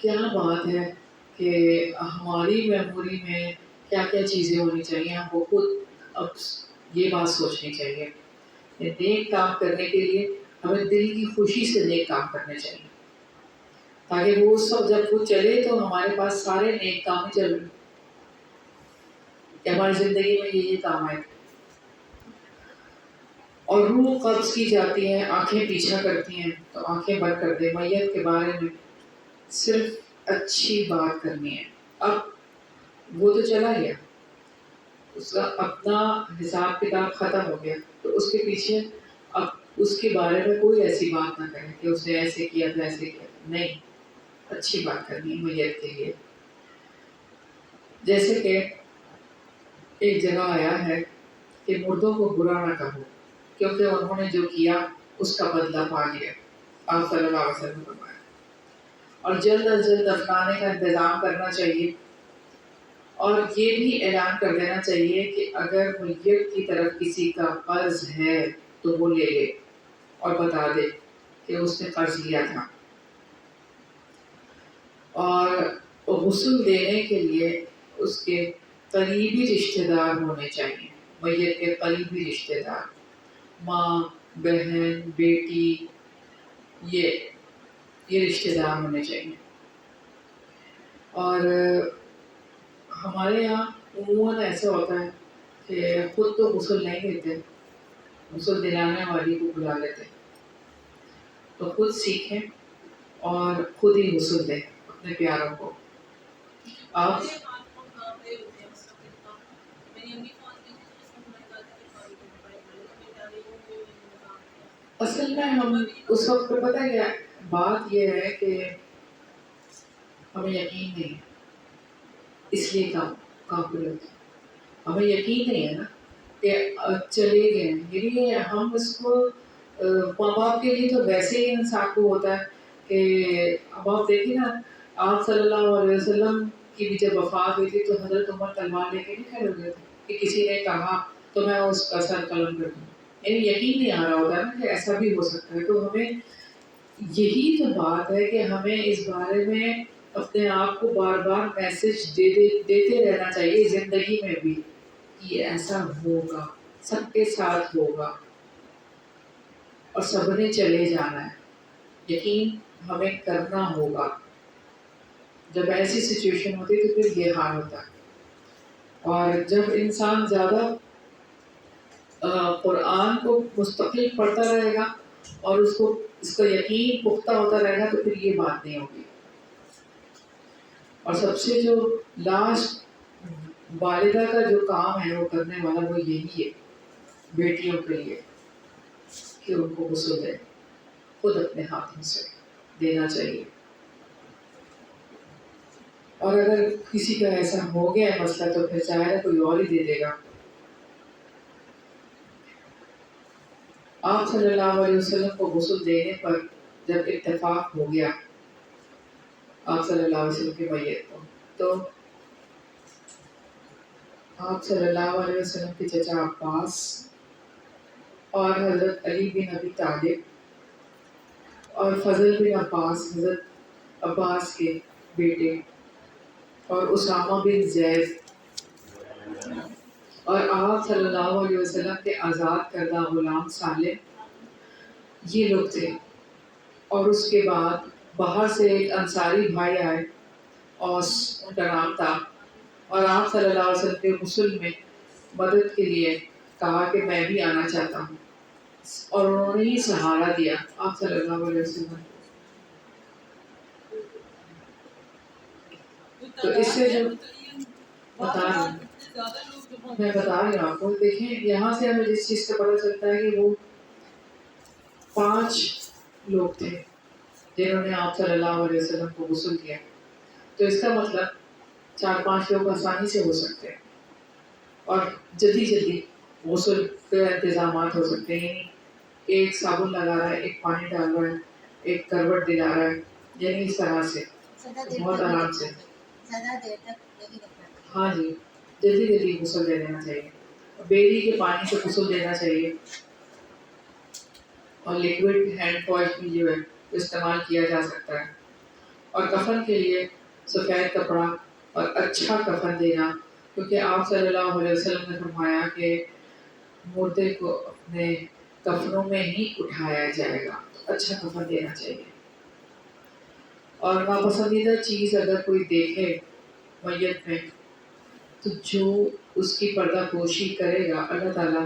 کیا بات ہے کہ ہماری میموری میں کیا کیا چیزیں ہونی چاہیے، ہم کو خود اب یہ بات سوچنی چاہیے۔ نیک کام کرنے کے لیے ہمیں دل کی خوشی سے نیک کام کرنے چاہیے، تاکہ وہ سب جب وہ چلے تو ہمارے پاس سارے نیک کام ہی چل رہے کہ ہماری زندگی میں یہ کام آئے۔ اور روح قبض کی جاتی ہے، آنکھیں پیچھا کرتی ہیں تو آنکھیں بند کر دیں۔ میت کے بارے میں صرف اچھی بات کرنی ہے۔ اب وہ تو چلا گیا، اس کا اپنا حساب کتاب ختم ہو گیا، تو اس کے پیچھے اب اس کے بارے میں کوئی ایسی بات نہ کریں کہ اس نے ایسے کیا تھا ایسے کیا تھا، نہیں، اچھی بات کرنی ہے میت کے لیے۔ جیسے کہ ایک جگہ آیا ہے کہ مردوں کو برا نہ کہو کیونکہ انہوں نے جو کیا اس کا بدلہ پا لیا، آپ صلی اللہ علیہ وسلم نے فرمایا، اور جلد از جلد دفنانے کا انتظام کرنا چاہیے، اور یہ بھی اعلان کر دینا چاہیے کہ اگر میت کی طرف کسی کا قرض ہے تو وہ لے لے اور بتا دے کہ اس نے قرض لیا تھا۔ اور غسل دینے کے لیے اس کے قریبی رشتہ دار ہونے چاہیے، میت کے قریبی رشتے دار، ماں، بہن، بیٹی، یہ رشتے دار ہونے چاہیے. اور ہمارے یہاں عموماً ایسا ہوتا ہے کہ خود تو غسل نہیں دیتے، غسل دلانے والی کو بلا لیتے. تو خود سیکھیں اور خود ہی غسل دیں اپنے پیاروں کو. آپ میرے ہاتھ کو کام دے ہوتے ہیں اس وقت اتنا. میری امی فون کی تھی تو اس میں میں کہا کہ پانی کے کپڑے پڑے تو میں کہہ رہی ہوں کہ میں کام کیا. اصل میں ہم اس وقت پہ پتہ ہے کیا بات یہ ہے کہ ہمیں یقین نہیں ہے، اس لیے کام کرے ہوتے. ہمیں یقین نہیں ہے نا کہ چلے گئے. یعنی ہم اس کو ماں باپ کے لیے تو ویسے ہی انسان کو ہوتا ہے کہ اب آپ دیکھیں نا، آپ صلی اللہ علیہ وسلم کی بھی جب وفات ہوئی تھی تو حضرت عمر تلوار لے کے نہیں کھڑے ہوئے تھے کہ کسی نے کہا تو میں اس کا سر قلم کر دوں. یعنی یقین نہیں آ رہا ہوتا ہے نا کہ ایسا بھی ہو سکتا ہے. تو ہمیں یہی تو بات ہے کہ ہمیں اس بارے میں اپنے آپ کو بار بار میسج دیتے رہنا چاہیے زندگی میں بھی کہ ایسا ہوگا، سب کے ساتھ ہوگا اور سب نے چلے جانا ہے. یقین ہمیں کرنا ہوگا. جب ایسی سچویشن ہوتی ہے تو پھر یہ حال ہوتا ہے. اور جب انسان زیادہ قرآن کو مستقل پڑھتا رہے گا اور اس کا یقین پختہ ہوتا رہے گا تو پھر یہ بات نہیں ہوگی. اور سب سے جو لاسٹ والدہ کا جو کام ہے وہ کرنے والا وہ یہی ہے بیٹیوں کے لیے کہ ان کو غسل دے، خود اپنے ہاتھوں سے دینا چاہیے. اور اگر کسی کا ایسا ہو گیا ہے مسئلہ تو پھر چاہے کوئی اور ہی دے دے گا. آپ صلی اللہ علیہ وسلم کو غسل دینے پر جب اتفاق ہو گیا آپ صلی اللہ علیہ وسلم کی میت کو، تو آپ صلی اللہ علیہ وسلم کے چچا عباس اور حضرت علی بن ابی طالب اور فضل بن عباس، حضرت عباس کے بیٹے، اور اسامہ بن زید اور آپ صلی اللہ علیہ وسلم کے آزاد کردہ غلام سالم، یہ لوگ تھے. اور اس کے بعد باہر سے ایک انصاری بھائی آئے اور ان کا نام تھا، اور آپ صلی اللہ علیہ وسلم کے غسل میں مدد کے لیے کہا کہ میں بھی آنا چاہتا ہوں، اور انہوں نے ہی سہارا دیا آپ صلی اللہ علیہ وسلم. تو اس سے جو بتا رہی ہوں میں بتا رہی ہوں آپ کو، دیکھیں یہاں سے ہمیں جس چیز کا پتہ چلتا ہے کہ وہ 5 لوگ تھے جنہوں نے آپ صلی اللہ علیہ وسلم کو غسل کیا. تو اس کا مطلب 4-5 لوگ آسانی سے ہو سکتے ہیں اور جلدی غسل کے انتظامات ہو سکتے ہیں. ایک صابن لگا رہا ہے، ایک پانی ڈال رہا ہے، ایک کروٹ دلا رہا ہے، یعنی اس طرح سے بہت آرام سے. زیادہ دیر تک نہیں رکھنا. ہاں جی، جلدی غسل دے دینا چاہیے. بیری کے پانی سے غسل دینا چاہیے. اور لیکوڈ ہینڈ واش بھی جو ہے استعمال کیا جا سکتا ہے. اور کفن کے لیے سفید کپڑا اور اچھا کفن دینا، کیونکہ آپ صلی اللہ علیہ وسلم نے فرمایا کہ مردے کو اپنے کفنوں میں ہی اٹھایا جائے گا، اچھا کفن دینا چاہیے. اور ناپسندیدہ چیز اگر کوئی دیکھے میت میں تو جو اس کی پردہ پوشی کرے گا اللہ تعالیٰ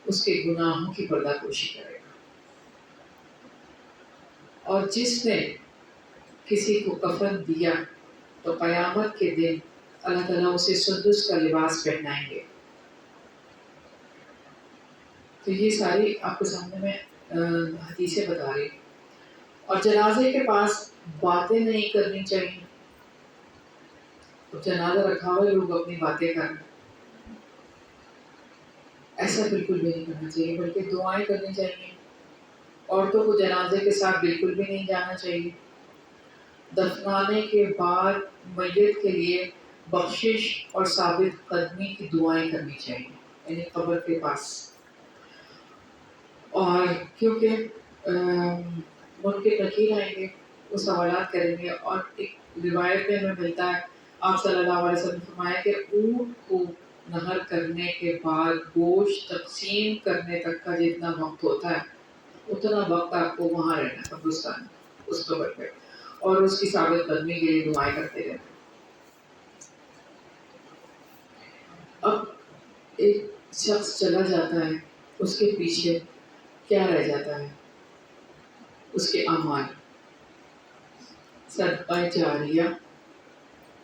اس کے گناہوں کی پردہ پوشی کرے گا. اور جس نے کسی کو کفن دیا تو قیامت کے دن اللہ تعالیٰ اسے سندس کا لباس پہنائیں گے. تو یہ ساری آپ کے سامنے میں حدیثیں بتا رہی. اور جنازے کے پاس باتیں نہیں کرنی چاہیے. تو جنازہ رکھا ہوا لوگ اپنی باتیں کریں، ایسا بالکل بھی نہیں کرنا چاہیے، بلکہ دعائیں کرنی چاہیے. عورتوں کو جنازے کے ساتھ بالکل بھی نہیں جانا چاہیے. دفنانے کے بعد میت کے لیے بخشش اور ثابت قدمی کی دعائیں کرنی چاہیے، یعنی قبر کے پاس. اور کیونکہ منکر نکیر آئیں گے، وہ سوالات کریں گے. اور ایک روایت میں ہمیں ملتا ہے آپ صلی اللہ علیہ وسلم نے فرمایا کہ اونٹ کو نہر کرنے کے بعد گوشت تقسیم کرنے تک کا جتنا وقت ہوتا ہے اتنا وقت آپ کو وہاں رہنا ہے قبرستان میں اس قبر پہ، اور اس کی ثابت قدمی کے لیے دعائیں کرتے رہنا۔ اب ایک شخص چلا جاتا ہے، اس کے پیچھے کیا رہ جاتا ہے؟ اس کے اعمال، صدقہ جاریہ،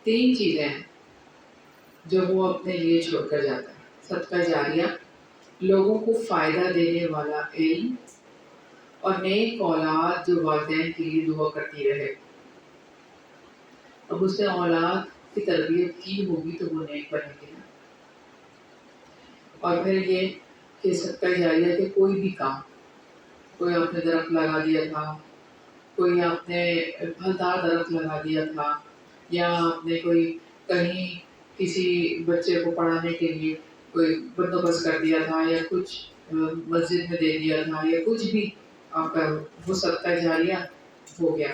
3 چیزیں ہیں جو وہ اپنے لیے چھوڑ کر جاتا ہے۔ صدقہ جاریہ، لوگوں کو فائدہ دینے والا علم، اور نیک اولاد جو والدین کے لیے دعا کرتی رہے۔ اب اس نے اولاد کی تربیت کی ہوگی تو وہ نیک بنے گی نا۔ اور پھر یہ کہ صدقہ جاریہ کے کوئی بھی کام، کوئی آپ نے درخت لگا دیا تھا، کوئی آپ نے پھلدار درخت لگا دیا تھا، یا آپ نے کوئی کہیں کسی بچے کو پڑھانے کے لیے کوئی بندوبست کر دیا تھا، یا کچھ مسجد میں دے دیا تھا، یا کچھ بھی آپ کا، وہ صدقہ جاریہ ہو گیا۔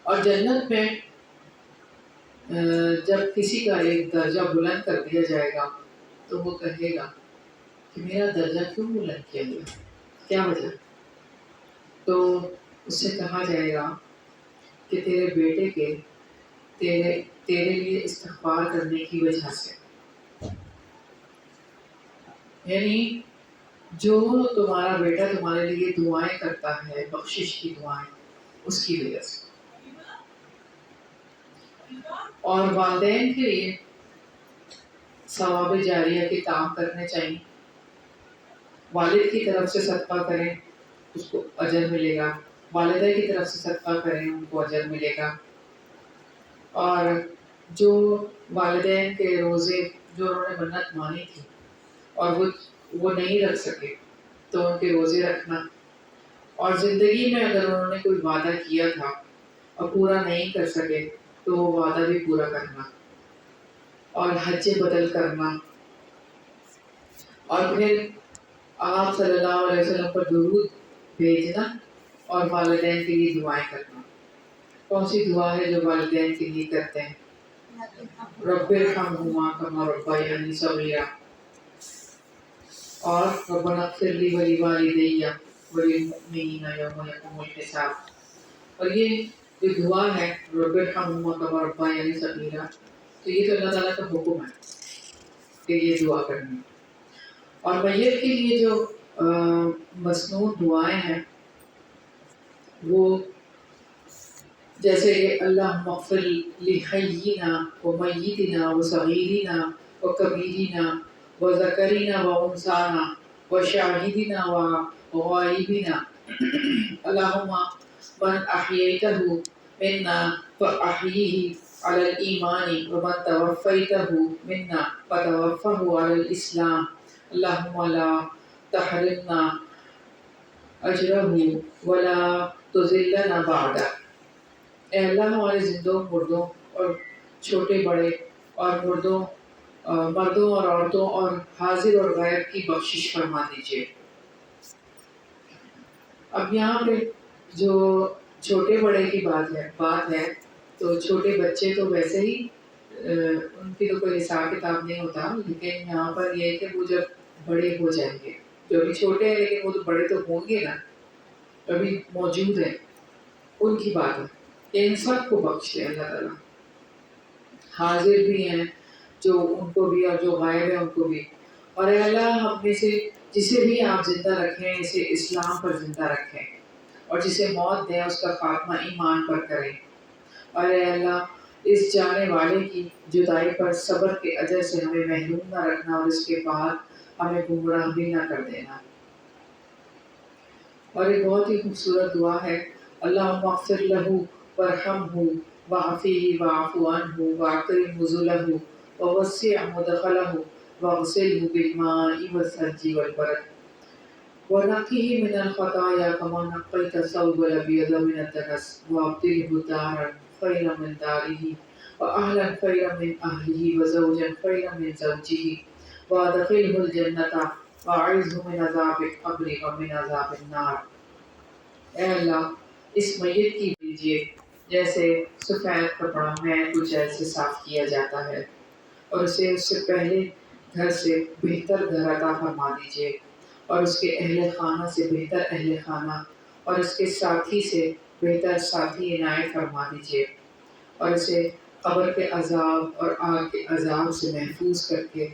اور جنت میں جب کسی کا ایک درجہ بلند کر دیا جائے گا تو وہ کہے گا کہ میرا درجہ کیوں بلند کیا گیا، کیا وجہ؟ تو اس سے کہا جائے گا کہ تیرے بیٹے کے تیرے لیے استغفار کرنے کی وجہ سے، یعنی جو تمہارا بیٹا تمہارے لیے دعائیں کرتا ہے، بخشش کی دعائیں، اس کی وجہ سے۔ اور والدین کے لیے ثواب جاریہ کے کام کرنے چاہیے۔ والد کی طرف سے صدقہ کریں، اس کو اجر ملے گا، والدہ کی طرف سے صدقہ کریں، ان کو اجر ملے گا۔ اور جو والدین کے روزے جو انہوں نے منت مانی تھی اور وہ نہیں رکھ سکے تو ان کے روزے رکھنا، اور زندگی میں اگر انہوں نے کوئی وعدہ کیا تھا اور پورا نہیں کر سکے تو وہ وعدہ بھی پورا کرنا، اور حج بدل کرنا، اور پھر آپ صلی اللہ علیہ وسلم پر درود بھیجنا، اور والدین کے لیے دعائیں کرنا۔ کون سی دعا ہے جو والدین کے لیے کرتے ہیں؟ رب ارحمہما کما ربیانی صغیرا، اور ربنا اغفر لی ولوالدی وللمؤمنین یوم یقوم الحساب۔ اور یہ جو دعا ہے رب ارحمہما کما ربیانی صغیرا، تو یہ تو اللہ تعالیٰ کا حکم ہے کہ یہ دعا کرنی۔ اور میت کے لیے جو مسنون دعائیں ہیں وہ جیسے کہ اللہم اغفر لحینا و میتنا و صغیرنا و کبیرنا و ذکرنا و انثانا و شاہدنا و غائبنا، اللہم من احییتہ منا فاحیہ علی الایمان و من توفیتہ منا فتوفہ علی الاسلام، اللہم لا تحرمنا اجرہ ولا تذلنا بعدہ۔ اے اللہ ہمارے زندوں مردوں اور چھوٹے بڑے اور مردوں اور عورتوں اور حاضر اور غائب کی بخشش فرما دیجیے۔ اب یہاں پہ جو چھوٹے بڑے کی بات ہے تو چھوٹے بچے تو ویسے ہی ان کی تو کوئی حساب کتاب نہیں ہوتا، لیکن یہاں پر یہ ہے کہ وہ جب بڑے ہو جائیں گے، جو ابھی چھوٹے ہیں لیکن وہ تو بڑے تو ہوں گے نا، ابھی موجود ہیں، ان کی بات ہے کہ ان سب کو بخش دے اللہ تعالیٰ، حاضر بھی ہیں جو ان کو بھی اور جو غائب ہیں ان کو بھی۔ اور اے اللہ ہم میں سے جسے بھی آپ زندہ رکھیں اسے اسلام پر زندہ رکھیں، اور جسے موت دیں اس کا خاتمہ ایمان پر کریں، اور اے اللہ اس جانے والے کی جدائی پر صبر کے اجر سے ہمیں محروم نہ رکھنا، اور اس کے بعد ہمیں گمراہ بھی نہ کر دینا۔ اور ایک بہت ہی خوبصورت دعا ہے، اللہم اغفر لہ وارحمہ وعافیہ واعف عنہ واکرم نزلہ ووسع مدخلہ واغسلہ بالماء والثلج والبرد ونقہ من الخطایا کما نقیت الثوب الابیض من الدنس وابدلہ دارا خیرا من دارہ واہلا خیرا من اہلہ وزوجا خیرا من زوجہ وادخلہ الجنۃ واعذہ من عذاب القبر ومن عذاب النار۔ اے اللہ اس میت کی دیجیے جیسے سفید کپڑا میں کچھ ایسے صاف کیا جاتا ہے، اور اسے اس سے پہلے گھر سے بہتر گھر عطا فرما دیجیے، اور اس کے اہل خانہ سے بہتر اہل خانہ اور اس کے ساتھی سے بہتر ساتھی عنایت فرما دیجیے، اور اسے قبر کے عذاب اور آگ کے عذاب سے محفوظ کر کے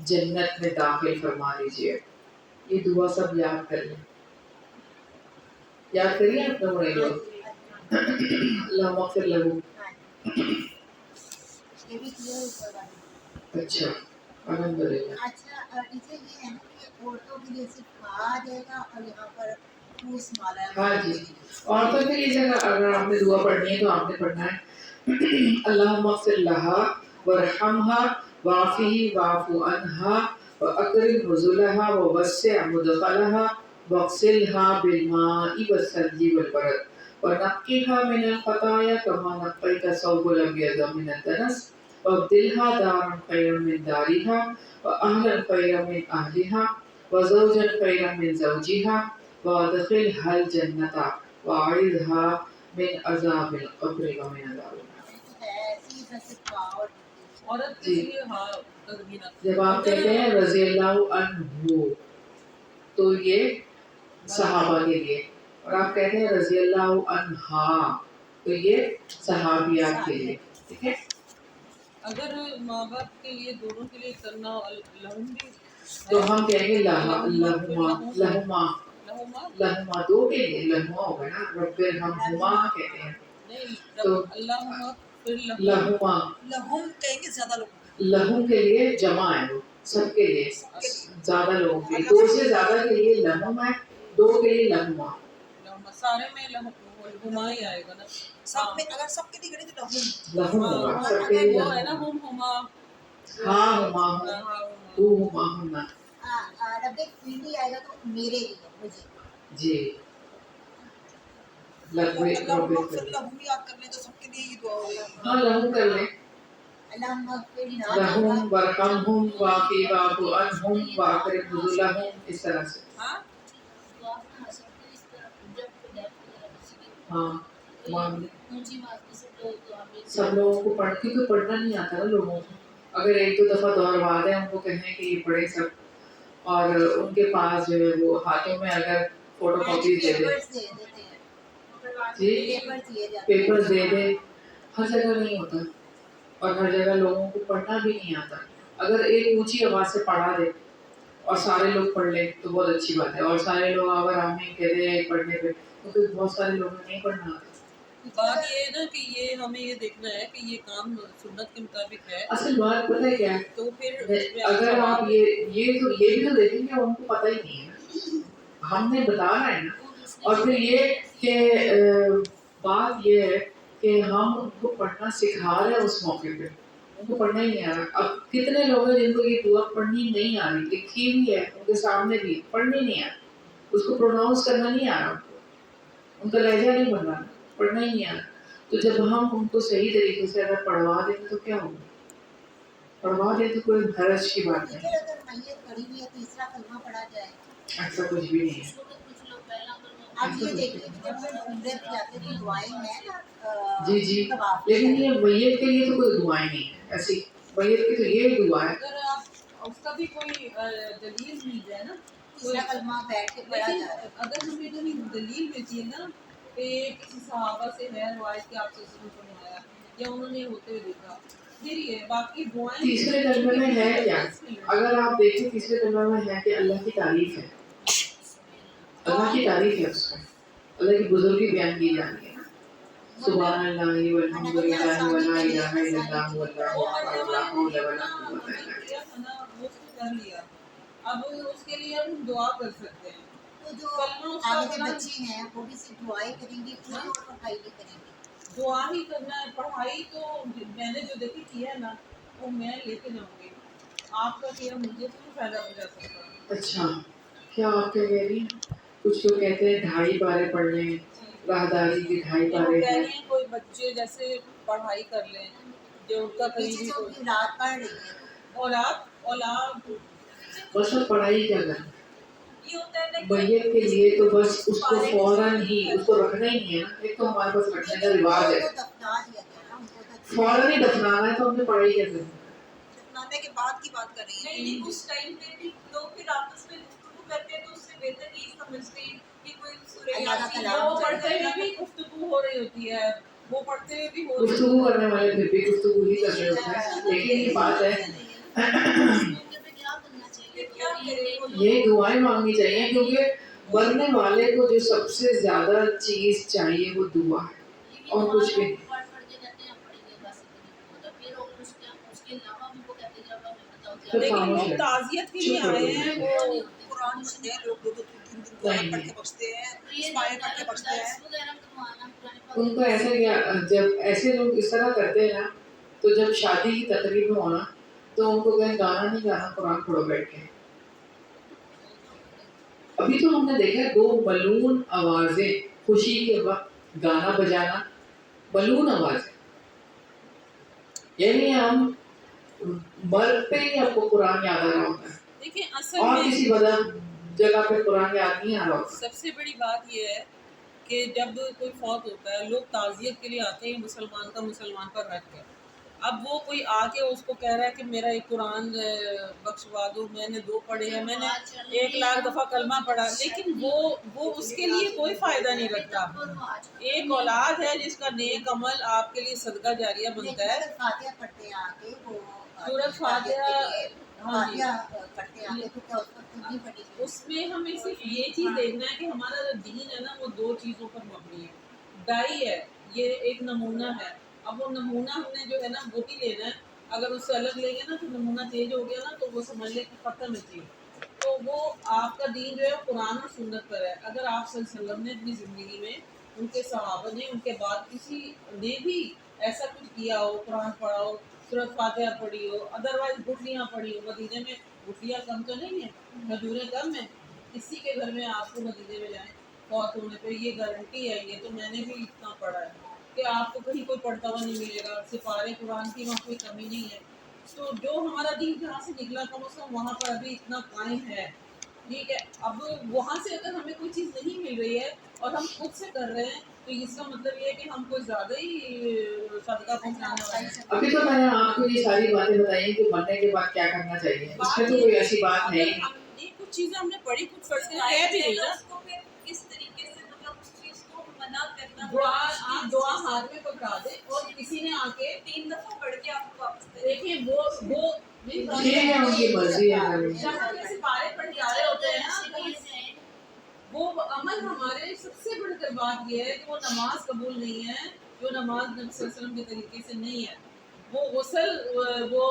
جنت میں داخل فرما دیجیے۔ یہ دعا سب یاد کر لیں، یاد کریے آپ لوگوں نے لوگ اللہم اغفر لہو۔ یہ بھی کلیئر اوپر والی۔ اچھا الحمدللہ۔ اچھا اسے یہ ہے نا کہ عورتوں کے لیے صرف کہا جائے گا اور یہاں پر پوس مالا ہے۔ ہاں جی، عورتوں کے لیے اگر آپ نے دعا پڑھنی ہے تو آپ نے پڑھنا ہے اللہم اغفر لہا وارحمہا وعافہ واعف عنہا واکرم نزلہا ووسع مدخلہا واغسلہا بالماء والثلج والبرد ونقھا من الخطایا کما نقیت الثوب الابیض من الدنس وابدلہا دارا خیرا من دارہا واہلا خیرا من اہلہا وزوجا خیرا من زوجہا وادخلها الجنة وأعذها من عذاب القبر ومن عذاب النار۔ ایسی بس کہا اور عورت کے لیے ہاں تزمینہ۔ جب آپ کہتے ہیں رضی اللہ عنہ تو یہ صحابہ کے لیے، اور آپ کہتے ہیں رضی اللہ عنہا تو یہ صحابیات کے لیے، ٹھیک ہے؟ اگر ماں باپ کے لیے دونوں کے لیے کرنا لہم بھی تو ہم کہیں گے لہما لہما لہما لہما، دو کے لیے لہما ہوگا نا، رب ارحمہما کہتے ہیں نہیں، تو اللہم پھر لہما، لہم کہیں گے زیادہ لوگ، لہم کے لیے جمع ہے وہ، سب کے لیے زیادہ لوگوں کے لیے، دو سے زیادہ کے لیے لہم ہے، دو کے لیے لہما۔ لہما سارے میں لہما ہی آئے گا نا، سب میں اگر سب کے لیے کریں تو لہم، لہم ہوگا سب کے لیے وہ ہے نا لہم، ہم ہما ہاں ہما تو ہما ہونا، رب فیلی آئے گا تو میرے لیے مجھے، جی لغوے رب لہم یاد کر لیں تو سب کے لیے یہ دعا ہوگی۔ ہاں لہم کر لیں، اللہم اغفر لہم ورحمہم واعف واعف عنہم واکرم نزلہم، اس طرح سے ہاں تو آپ نہ سب کو اس طرح جب ڈیپ وغیرہ کسی کی ہاں مان لیں۔ اونچی بات سے سب لوگ تو ہمیں سب لوگوں کو پڑھ کے تو پڑھنا نہیں آتا نا لوگوں کو، اگر ایک دو دفعہ دہروا دیں ان کو کہیں کہ یہ پڑھے سب، اور ان کے پاس جو ہے وہ ہاتھوں میں اگر فوٹو کاپیز دے دیں، پیپرز دے دیتے ہیں، جی پیپرز دیے جاتے ہیں، پیپرز دے دیں، ہر جگہ نہیں ہوتا، اور ہر جگہ لوگوں کو پڑھنا بھی نہیں آتا۔ اگر ایک اونچی آواز سے پڑھا دے اور سارے لوگ پڑھ لیں تو بہت اچھی بات ہے، اور سارے لوگ اگر آمین کہہ دیں ایک پڑھنے پہ تو پھر بہت سارے لوگوں کو نہیں پڑھنا آتا۔ بات یہ ہے نا کہ یہ ہمیں یہ دیکھنا ہے کہ یہ کام سنت کے مطابق ہے، اصل بات پتہ ہے کیا ہے، تو پھر اگر آپ یہ بھی تو دیکھیں گے ان کو پتہ ہی نہیں ہے، ہم نے بتانا ہے نا، اور پھر یہ کہ بات یہ ہے کہ ہم ان کو پڑھنا سکھا رہے ہیں اس موقع پہ، ان کو پڑھنا ہی نہیں آ رہا۔ اب کتنے لوگ ہیں جن کو یہ دعا پڑھنی نہیں آ رہی، لکھی ہوئی ہے ان کے سامنے بھی، پڑھنی نہیں آ رہی، اس کو پروناؤنس کرنا نہیں آ رہا، ان کا لہجہ نہیں بن رہا، پڑھنا ہی نہیں آ رہا۔ تو جب ہم ان کو صحیح طریقے سے اگر پڑھوا دیں تو کیا ہوگا، پڑھوا دیں تو کوئی حرج کی بات نہیں، لیکن اگر میت پڑھی ہوئی ہے تیسرا کلمہ پڑھا جائے، ایسا کچھ بھی نہیں ہے۔ اس وقت کچھ لوگ پہلا کرنا اب یہ دیکھیے کہ جب ہم عمرے پہ جاتے ہیں تو دعائیں ہیں نا، جی جی، طواف میں لیکن یہ میت کے لیے تو کوئی دعائیں نہیں ہے ایسی، میت کی تو یہ دعا ہے، اگر آپ اس کا بھی کوئی دلیل مل جائے نا، تیسرا کلمہ بیٹھ کے پڑھا لیکن جائے، اگر ہمیں کوئی دلیل ملتی ہے نا کہ کسی صحابہ سے ہے روایت کہ آپ سے سنایا یا انہوں نے ہوتے ہوئے دیکھا، پھر یہ باقی دعائیں تیسرے کلمے میں ہے کیا؟ اگر آپ دیکھیں تیسرے کلمے میں ہے کہ اللہ کی تعریف ہے، اللہ کی تعریف ہے، اس میں اللہ کی بزرگی بیان کی جاتی ہے، سبحان اللہ والحمد للہ ولا الہ الا اللہ واللہ اکبر لا حول ولا قوت الا باللہ۔ کیا تھا نا وہ اس کو کر لیا، اب اس کے لیے ہم دعا کر سکتے ہیں، تو جو آگے بچے ہیں وہ بھی صرف دعائیں کریں گے، کوئی اور پڑھائی نہیں کریں گے۔ دعا ہی کرنا ہے، پڑھائی تو میں نے جو دیکھی کی ہے نا وہ میں لے کے جاؤں گی، آپ کا کیا مجھے تو نہیں فائدہ ہو جا سکتا۔ اچھا کیا آپ کیا کہہ رہی ہیں؟ کچھ لوگ کہتے ہیں 2.5 پارے پڑھ لیں، راہداری کی 2.5 یہ وہ پارے کہہ ہیں، رہی ہیں کوئی بچے جیسے پڑھائی کر لیں جو ان کا پیچھے قریبی جو کوئی رات پڑھ رہی ہے اولاد بس وہ پڑھائی کیا کریں، یہ ہوتا ہے نا میت کے لیے تو بس اس کو فوراً ہی اس کو رکھنا ہی نہیں ہے نا، ایک تو ہمارے پاس رکھنے کا رواج ہے، تو دفنا دیا گیا نا ان کو تو فوراً ہی دفنانا ہے تو ہم نے پڑھائی کیا کرنی، دفنا مرنے کے بعد کی بات کر رہی ہیں. نہیں اس ٹائم پہ بھی لوگ پھر آپس میں گفتگو کرتے ہیں تو اس سے بہتر یہی سمجھتے ہیں کہ کوئی سورہ اللہ کا یاسین کلام وہ پڑھتے ہوئے بھی گفتگو ہو رہی ہوتی ہے, وہ پڑھتے ہوئے بھی ہو رہی گفتگو کرنے والے پھر بھی گفتگو ہی کر رہے ہوتے ہیں. لیکن یہ بات ہے اس موقع پہ کیا کرنا چاہیے, کیا کریں یہ دعائیں مانگنی چاہیے, کیونکہ مرنے والے کو جو سب سے زیادہ چیز چاہیے وہ دعا ہے اور کچھ بھی نہیں. پڑھ کے کہتے ہیں پڑھیں گے بس اتنی پھر اس کے علاوہ بھی وہ کہتے ہیں جب ہمیں بتاؤ پھر لیکن خاموش لوگ ہے. تعزیت کے لیے آئے ہیں, وہ قرآن پڑھتے ہیں لوگ, 2-3 دن قرآن پڑھ کے بخشتے ہیں, اسمائے پڑھ کے بخشتے ہیں. وغیرہ کروانا ان کو ایسا کیا, جب ایسے لوگ اس طرح کرتے ہیں نا, تو جب شادی کی تقریب میں ہونا تو ان کو کہیں گانا نہیں گانا, قرآن پڑھو بیٹھ کے. ابھی تو ہم نے دیکھا 2 بلون آوازیں خوشی کے وقت گانا بجانا, بلون آوازیں, یعنی ہم مرتے ہی آپ کو قرآن یاد آ رہا ہوتا ہے, دیکھیں اصل اور میں کسی جگہ پہ قرآن یاد نہیں آ رہا ہوتا. سب سے بڑی بات یہ ہے کہ جب کوئی فوت ہوتا ہے لوگ تعزیت کے لیے آتے ہیں مسلمان کا مسلمان پر رکھ کے. اب وہ کوئی آ کے اس کو کہہ رہا ہے کہ میرا ایک قرآن بخشوا دو, میں نے 2 پڑھے ہیں, میں نے 1,00,000 دفعہ کلمہ پڑھا, لیکن وہ اس کے لیے کوئی فائدہ نہیں رکھتا. ایک اولاد ہے جس کا نیک عمل آپ کے لیے صدقہ جاریہ بنتا ہے. فاتحہ پڑھتے ہیں آگے وہ سورۃ فاتحہ, ہاں جی, فاتحہ پڑھتے ہیں آگے, تو کیا اس پر نہیں پڑھی گئی؟ اس میں ہمیں صرف یہ چیز دیکھنا ہے کہ ہمارا جو دین ہے نا وہ 2 چیزوں پر مبنی ہے. دائی ہے, یہ ایک نمونہ ہے. اب وہ نمونہ ہم نے جو ہے نا وہ بھی لینا ہے. اگر اس سے الگ لیں گے نا تو نمونہ چینج ہو گیا نا تو وہ سمجھ لیں کہ ختم ہے چیز. تو وہ آپ کا دین جو ہے قرآن اور سنت پر ہے. اگر آپ صلی اللہ علیہ وسلم نے اپنی زندگی میں, ان کے صحابہ نے, ان کے بعد کسی نے بھی ایسا کچھ کیا ہو, قرآن پڑھا ہو, سورۃ فاتحہ پڑھی ہو, ادروائز گٹھلیاں پڑھی ہو, مدینے میں گٹھلیاں کم تو نہیں ہیں, کھجوریں کم ہیں. کسی کے گھر میں آپ کو مدینے میں جائیں فوت ہونے پہ, یہ گارنٹی ہے, یہ تو میں نے بھی اتنا پڑھا ہے کہ آپ کو کہیں کوئی پڑھتا ہوا نہیں ملے گا. سپارے قرآن کی وہاں کوئی کمی نہیں ہے. تو جو ہمارا دین جہاں سے نکلا کم از کم وہاں پر ابھی اتنا قائم ہے. ٹھیک ہے, اب وہاں سے اگر ہمیں کوئی چیز نہیں مل رہی ہے اور ہم خود سے کر رہے ہیں تو اس کا مطلب یہ ہے کہ ہم کوئی زیادہ ہی صدقہ پہنچانے والے ہیں. ابھی تو میں نے آپ کو یہ ساری باتیں بتائی کہ مرنے کے بعد کیا کرنا چاہیے, اس میں تو کوئی ایسی بات نہیں. اگر ہم نے کچھ چیزیں ہم نے پڑھی, کچھ فرض کہہ بھی رہی نا, اس کو پھر کس طریقے سے مطلب اس چیز کو منع کرنا, دعا, آپ دعا ہاتھ میں پکڑا دیں اور کسی نے آ کے 3 دفعہ پڑھ کے آپ کو واپس دے. دیکھیے وہ ٹھیک ہے, ان کی مرضی ہے. جہاں کے سپارے پڑھ کے آئے ہوتے ہیں نا, وہ عمل ہمارے سب سے بڑھ کر بات یہ ہے کہ وہ نماز قبول نہیں ہے, جو نماز نبی صلی اللہ علیہ وسلم کے طریقے سے نہیں ہے. وہ غسل, وہ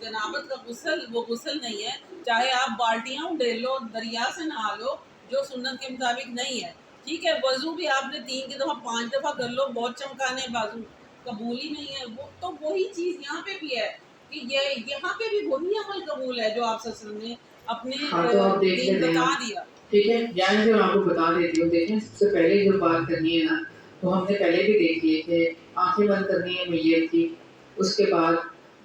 جنابت کا غسل, وہ غسل نہیں ہے. چاہے آپ بالٹیاں ڈیل لو, دریا سے نہا لو, جو سنت کے مطابق نہیں ہے. ٹھیک ہے, وضو بھی آپ نے 3 کی دفعہ 5 دفعہ کر لو, بہت چمکانے بازو, قبول ہی نہیں ہے. وہ تو وہی چیز یہاں پہ بھی ہے کہ یہاں پہ بھی وہی عمل قبول ہے جو آپ صلی اللہ علیہ وسلم نے اپنے دین بتا دیا. ٹھیک ہے, یعنی جو میں آپ کو بتا دیتی ہوں, دیکھیں سب سے پہلے جو بات کرنی ہے نا, تو ہم نے پہلے بھی دیکھ لی کہ آنکھیں بند کرنی ہے میت کی. اس کے بعد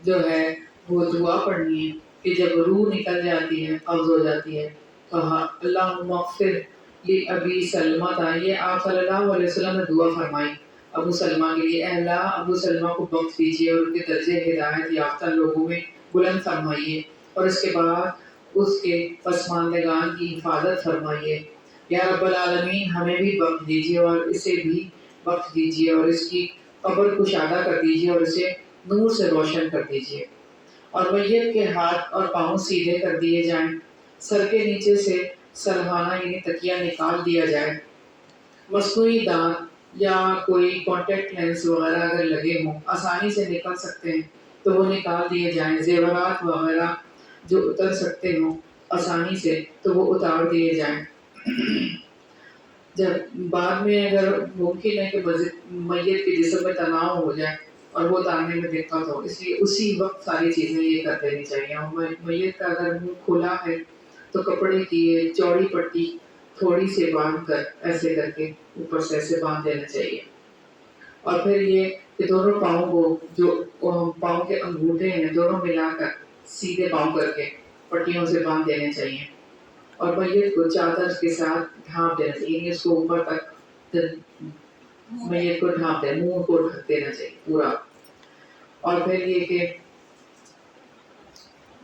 جو ہے وہ دعا پڑھنی ہے کہ جب روح نکل جاتی ہے, قبض ہو جاتی ہے, کہا اللہم اغفر لی ابی سلمہ تھا, یہ آپ صلی اللہ علیہ وسلم نے دعا فرمائی ابو سلمہ کے لیے, اے اللہ ابو سلمہ کو بخش دیجیے اور ان کے درجے ہدایت یافتہ لوگوں میں بلند فرمائیے, اور اس کے بعد اس کے پسماندگان کی حفاظت فرمائیے. یا رب العالمین ہمیں بھی بخش دیجیے اور اسے بھی بخش دیجیے, اور اس کی قبر کشادہ کر دیجیے اور اسے نور سے روشن کر دیجیے. اور میت کے ہاتھ اور پاؤں سیدھے کر دیے جائیں, سر کے نیچے سے سرہانہ یعنی تکیہ نکال دیا جائے. مصنوعی دانت یا کوئی کانٹیکٹ لینس وغیرہ اگر لگے ہوں, آسانی سے نکل سکتے ہیں تو وہ نکال دیے جائیں. زیورات وغیرہ جو اتر سکتے ہوں آسانی سے تو وہ اتار دیے جائیں. جب بعد میں اگر ممکن ہے کہ میت کے جسم میں تناؤ ہو جائے اور وہ اتارنے میں دقت ہو, اس لیے اسی وقت ساری چیزیں یہ کر دینی چاہیے. اور میت کا اگر منہ کھلا ہے تو کپڑے کی چوڑی پٹی تھوڑی سے باندھ کر ایسے کر کے اوپر سے ایسے باندھ دینا چاہیے. اور پھر یہ کہ دونوں پاؤں کو, جو پاؤں کے انگوٹھے ہیں, دونوں ملا کر سیدھے پاؤں کر کے پٹیوں سے باندھ دینے چاہیے. اور میت کو چادر کے ساتھ ڈھانپ دینا چاہیے, اس کو اوپر تک میت کو ڈھانپ دینا, منہ کو ڈھک دینا چاہیے پورا. اور پھر یہ کہ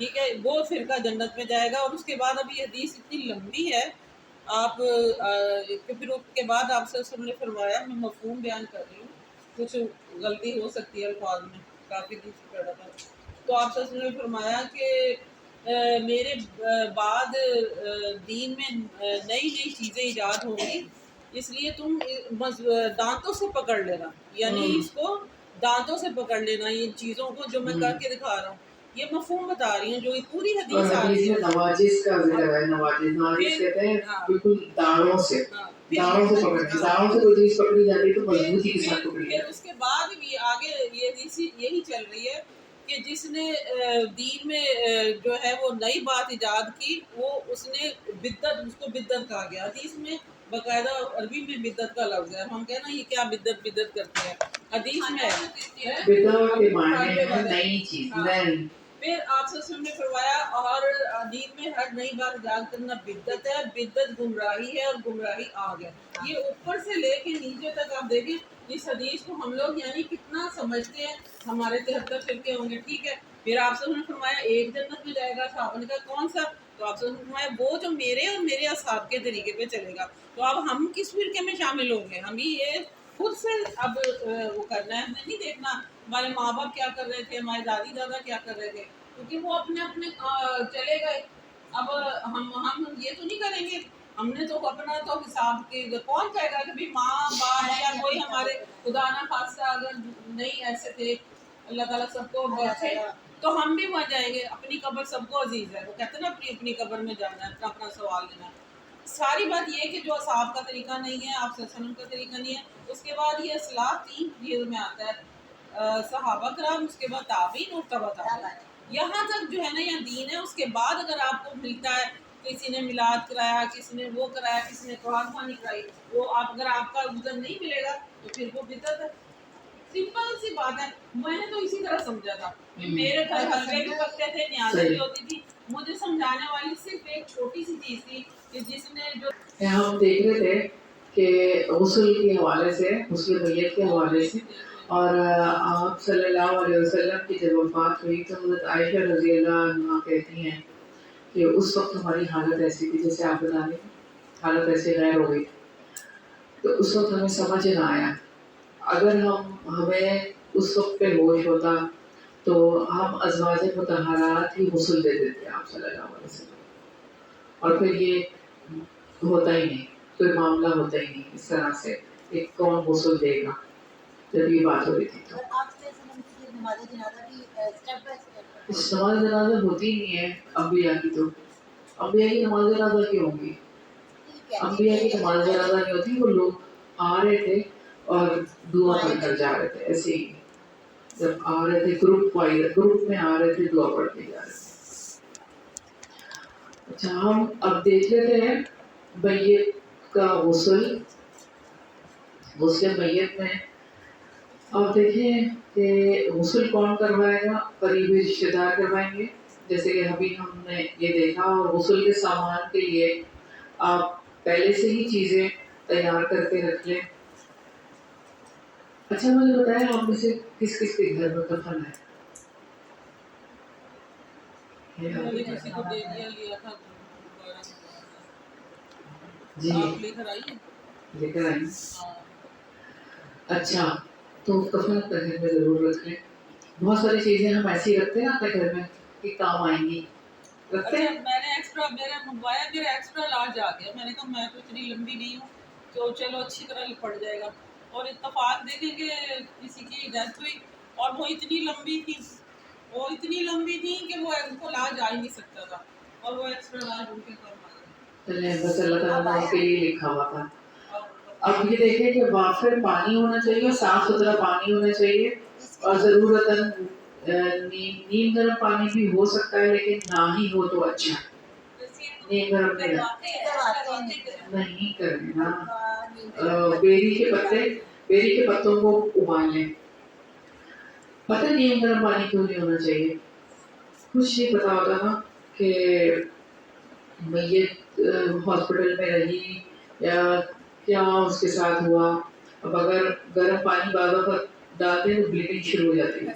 ٹھیک ہے، وہ فرقہ جنت میں جائے گا. اور اس کے بعد ابھی یہ حدیث اتنی لمبی ہے آپ کہ پھر اس کے بعد آپ سے نے فرمایا، میں مفہوم بیان کر رہی ہوں، کچھ غلطی ہو سکتی ہے الفاظ میں، کافی دن سے پڑھا تھا. تو آپ نے فرمایا کہ میرے بعد دین میں نئی نئی چیزیں ایجاد ہوں گی، اس لیے تم دانتوں سے پکڑ لینا، یعنی اس کو دانتوں سے پکڑ لینا ان چیزوں کو جو میں کر کے دکھا رہا ہوں. یہ مفہوم بتا رہی ہوں جو یہ پوری اور حدیث آ حدیث رہی میں ہے. نواجس کا ذکر ہے. نواجس کہتے ہیں بالکل داڑھوں سے، داڑھوں سے پکڑنا، داڑھوں سے کوئی چیز پکڑی جاتی ہے تو مضبوطی کے ساتھ پکڑی پھر جاتی اس کے بعد بھی آگے یہ حدیث یہی چل رہی ہے کہ جس نے دین میں جو ہے وہ نئی بات ایجاد کی، وہ اس نے بدعت، اس کو بدعت کہا گیا. حدیث میں باقاعدہ عربی میں بدعت کا لفظ ہے. ہم کہنا یہ کیا بدعت بدعت کرتے ہیں، حدیث میں ہے. بدعت کے معنی ہے نئی چیز، نئی. پھر آپ سے نے فرمایا اور دین میں ہر نئی بات ایجاد کرنا بدعت ہے، بدعت گمراہی ہے اور گمراہی آگ ہے. یہ اوپر سے لے کے نیچے تک آپ دیکھیں اس حدیث کو ہم لوگ یعنی کتنا سمجھتے ہیں. ہمارے 73 فرقے ہوں گے، ٹھیک ہے. پھر آپ سے نے فرمایا ایک جنت میں جائے گا. صحابہ نے کہا کون سا؟ تو آپ سے نے فرمایا وہ جو میرے اور میرے اصحاب کے طریقے پہ چلے گا. تو اب ہم کس فرقے میں شامل ہوں گے؟ ہمیں یہ خود سے اب وہ کرنا ہے. ہمیں نہیں دیکھنا ہمارے ماں باپ کیا کر رہے تھے، ہمارے دادی دادا کیا کر رہے تھے، کیونکہ وہ اپنے اپنے چلے گئے. اب ہم یہ تو نہیں کریں گے. ہم نے تو اپنا تو حساب کے کون کہے گا کہ بھی ماں باپ یا کوئی ہمارے خدا نہ خاصہ اگر نہیں ایسے تھے، اللہ تعالیٰ سب کو بخشے، تو ہم بھی مر جائیں گے. اپنی قبر سب کو عزیز ہے. وہ کہتے ہیں نا اپنی اپنی قبر میں جانا ہے، اپنا اپنا سوال لینا ہے. ساری بات یہ ہے کہ جو اصحاب کا طریقہ نہیں ہے، آپ صلی اللہ علیہ وسلم کا طریقہ نہیں ہے. اس کے بعد یہ اصلاح 3 چیزوں میں آتا ہے، صحابہ کرام، اس کے بعد تابعین اور تبع تابعین. یہاں تک جو ہے نا یہ دین ہے. اس کے بعد اگر آپ کو ملتا ہے کسی نے میلاد کرایا، کسی نے وہ کرایا، کسی نے قرآن خوانی کرائی، وہ اگر آپ کا عذر نہیں ملے گا تو پھر وہ بدعت ہے. سمپل سی بات ہے. میں نے تو اسی طرح سمجھا تھا کہ میرے گھر حلوے بھی پکتے تھے، نیازیں بھی ہوتی تھی. مجھے سمجھانے والی صرف ایک چھوٹی سی چیز تھی کہ جس نے جو ہم دیکھ رہے تھے کہ غسل کے حوالے سے، غسل میت کے حوالے سے، اور آپ صلی اللہ علیہ وسلم کی جب وفات ہوئی تو حضرت عائشہ رضی اللہ عنہا کہتی ہیں کہ اس وقت ہماری حالت ایسی تھی جیسے آپ بتا رہے ہیں، حالت ایسے غیر ہو گئی. تو اس وقت ہمیں سمجھ نہ آیا. اگر ہمیں اس وقت پہ ہوش ہوتا تو ہم ازواج مطہرات ہی غسل دے دیتے آپ صلی اللہ علیہ وسلم. اور پھر یہ ہوتا ہی نہیں، کوئی معاملہ ہوتا ہی نہیں اس طرح سے کہ کون غسل دے گا جب یہ بات ہو رہی تھی. تو نماز جنازہ بھی اسٹیپ بائی اسٹیپ نماز جنازہ ہوتی نہیں ہے انبیاء کی. تو انبیاء کی نماز جنازہ کیوں ہوگی؟ انبیاء کی نماز جنازہ نہیں ہوتی. وہ لوگ آ رہے تھے اور دعا پڑھ کر جا رہے تھے. ایسے ہی جب آ رہے تھے گروپ میں آ رہے تھے، دعا پڑھتے جا رہے تھے. اچھا، ہم اب دیکھ لیتے ہیں میت کا غسل میت میں. اب دیکھیں کہ غسل کون کروائے گا؟ قریبی رشتے دار کروائیں گے، جیسے کہ ابھی ہم نے یہ دیکھا. اور غسل کے سامان کے لیے آپ پہلے سے ہی چیزیں تیار کر کے رکھ لیں. اچھا مجھے بتائیں آپ میں سے کس کس کے گھر میں کفن ہے؟ میں نے کسی کو دے دیا تھا جی آپ لے کر آئیے. لے کر آئیں. ہاں. اچھا، تو کفن اپنے گھر میں ضرور رکھ لیں. بہت ساری چیزیں ہم ایسی رکھتے ہیں اپنے گھر میں کہ کام آئیں گی. رکھتے اچھا، ہیں. میں نے ایکسٹرا میرا منگوایا، میرا ایکسٹرا لارج آ گیا. میں نے کہا میں تو اتنی لمبی نہیں ہوں تو چلو اچھی طرح لپٹ جائے گا. اور اتفاق دیکھیں کہ کسی کی ڈیتھ ہوئی اور وہ اتنی لمبی تھی، وہ اتنی لمبی تھی کہ وہ ان کو لا جا ہی نہیں سکتا تھا، اور وہ ایکسٹرا لارج ان کے کام آ گیا. بس اللہ تعالیٰ نے اس کے لیے لکھا ہوا تھا. اب یہ دیکھیں کہ وافر پانی ہونا چاہیے، صاف ستھرا پانی ہونا چاہیے، اور ضرورتاً نیم گرم پانی بھی ہو سکتا ہے لیکن نہ ہی ہو تو اچھا. نیم گرم نہیں کرنا. بیری کے پتوں کو ابال لیں. پتہ نیم گرم پانی کیوں نہیں ہونا چاہیے؟ کچھ نہیں پتا ہوتا نا کہ میت ہاسپٹل میں رہی یا کیا اس کے ساتھ ہوا. اب اگر گرم پانی بار بار ڈالتے تو بلیڈنگ شروع ہو جاتی ہے.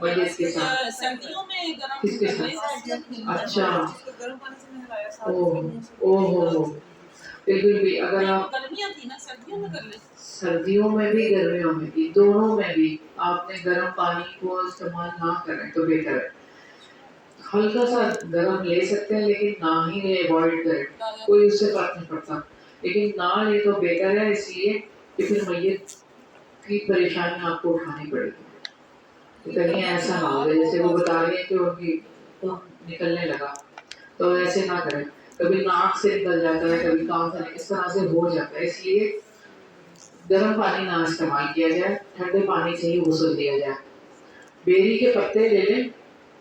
میت کے ساتھ؟ سردیوں میں گرم کس کے کر ساتھ؟ لیں. سردیوں میں نہیں اچھا. جس کو گرم پانی سے نہلایا ساتھ اوہ اس کے منہ سے اوہ بالکل بھی اگر نہیں، آپ گرمیاں تھی نا، سردیوں میں کر لیں. سردیوں میں بھی گرمیوں میں بھی دونوں میں بھی آپ نے گرم پانی کو استعمال نہ کریں تو بہتر ہے. ہلکا سا گرم لے سکتے ہیں لیکن نہ ہی لے، اوائڈ کریں، کوئی اس سے فرق نہیں پڑتا، لیکن نہ لے تو بہتر ہے، اس لیے کہ پھر میت کی پریشانی آپ کو اٹھانی پڑے گی. تو کہیں ایسا نہ ہو جائے جیسے وہ بتا رہے ہیں کہ ان کی خون نکلنے لگا، تو ایسے نہ کریں. کبھی ناک سے نکل جاتا ہے، کبھی کان سے، اس طرح سے ہو جاتا ہے. اس لیے گرم پانی نہ استعمال کیا جائے، ٹھنڈے پانی سے ہی غسل دیا جائے. بیری کے پتے لے لیں،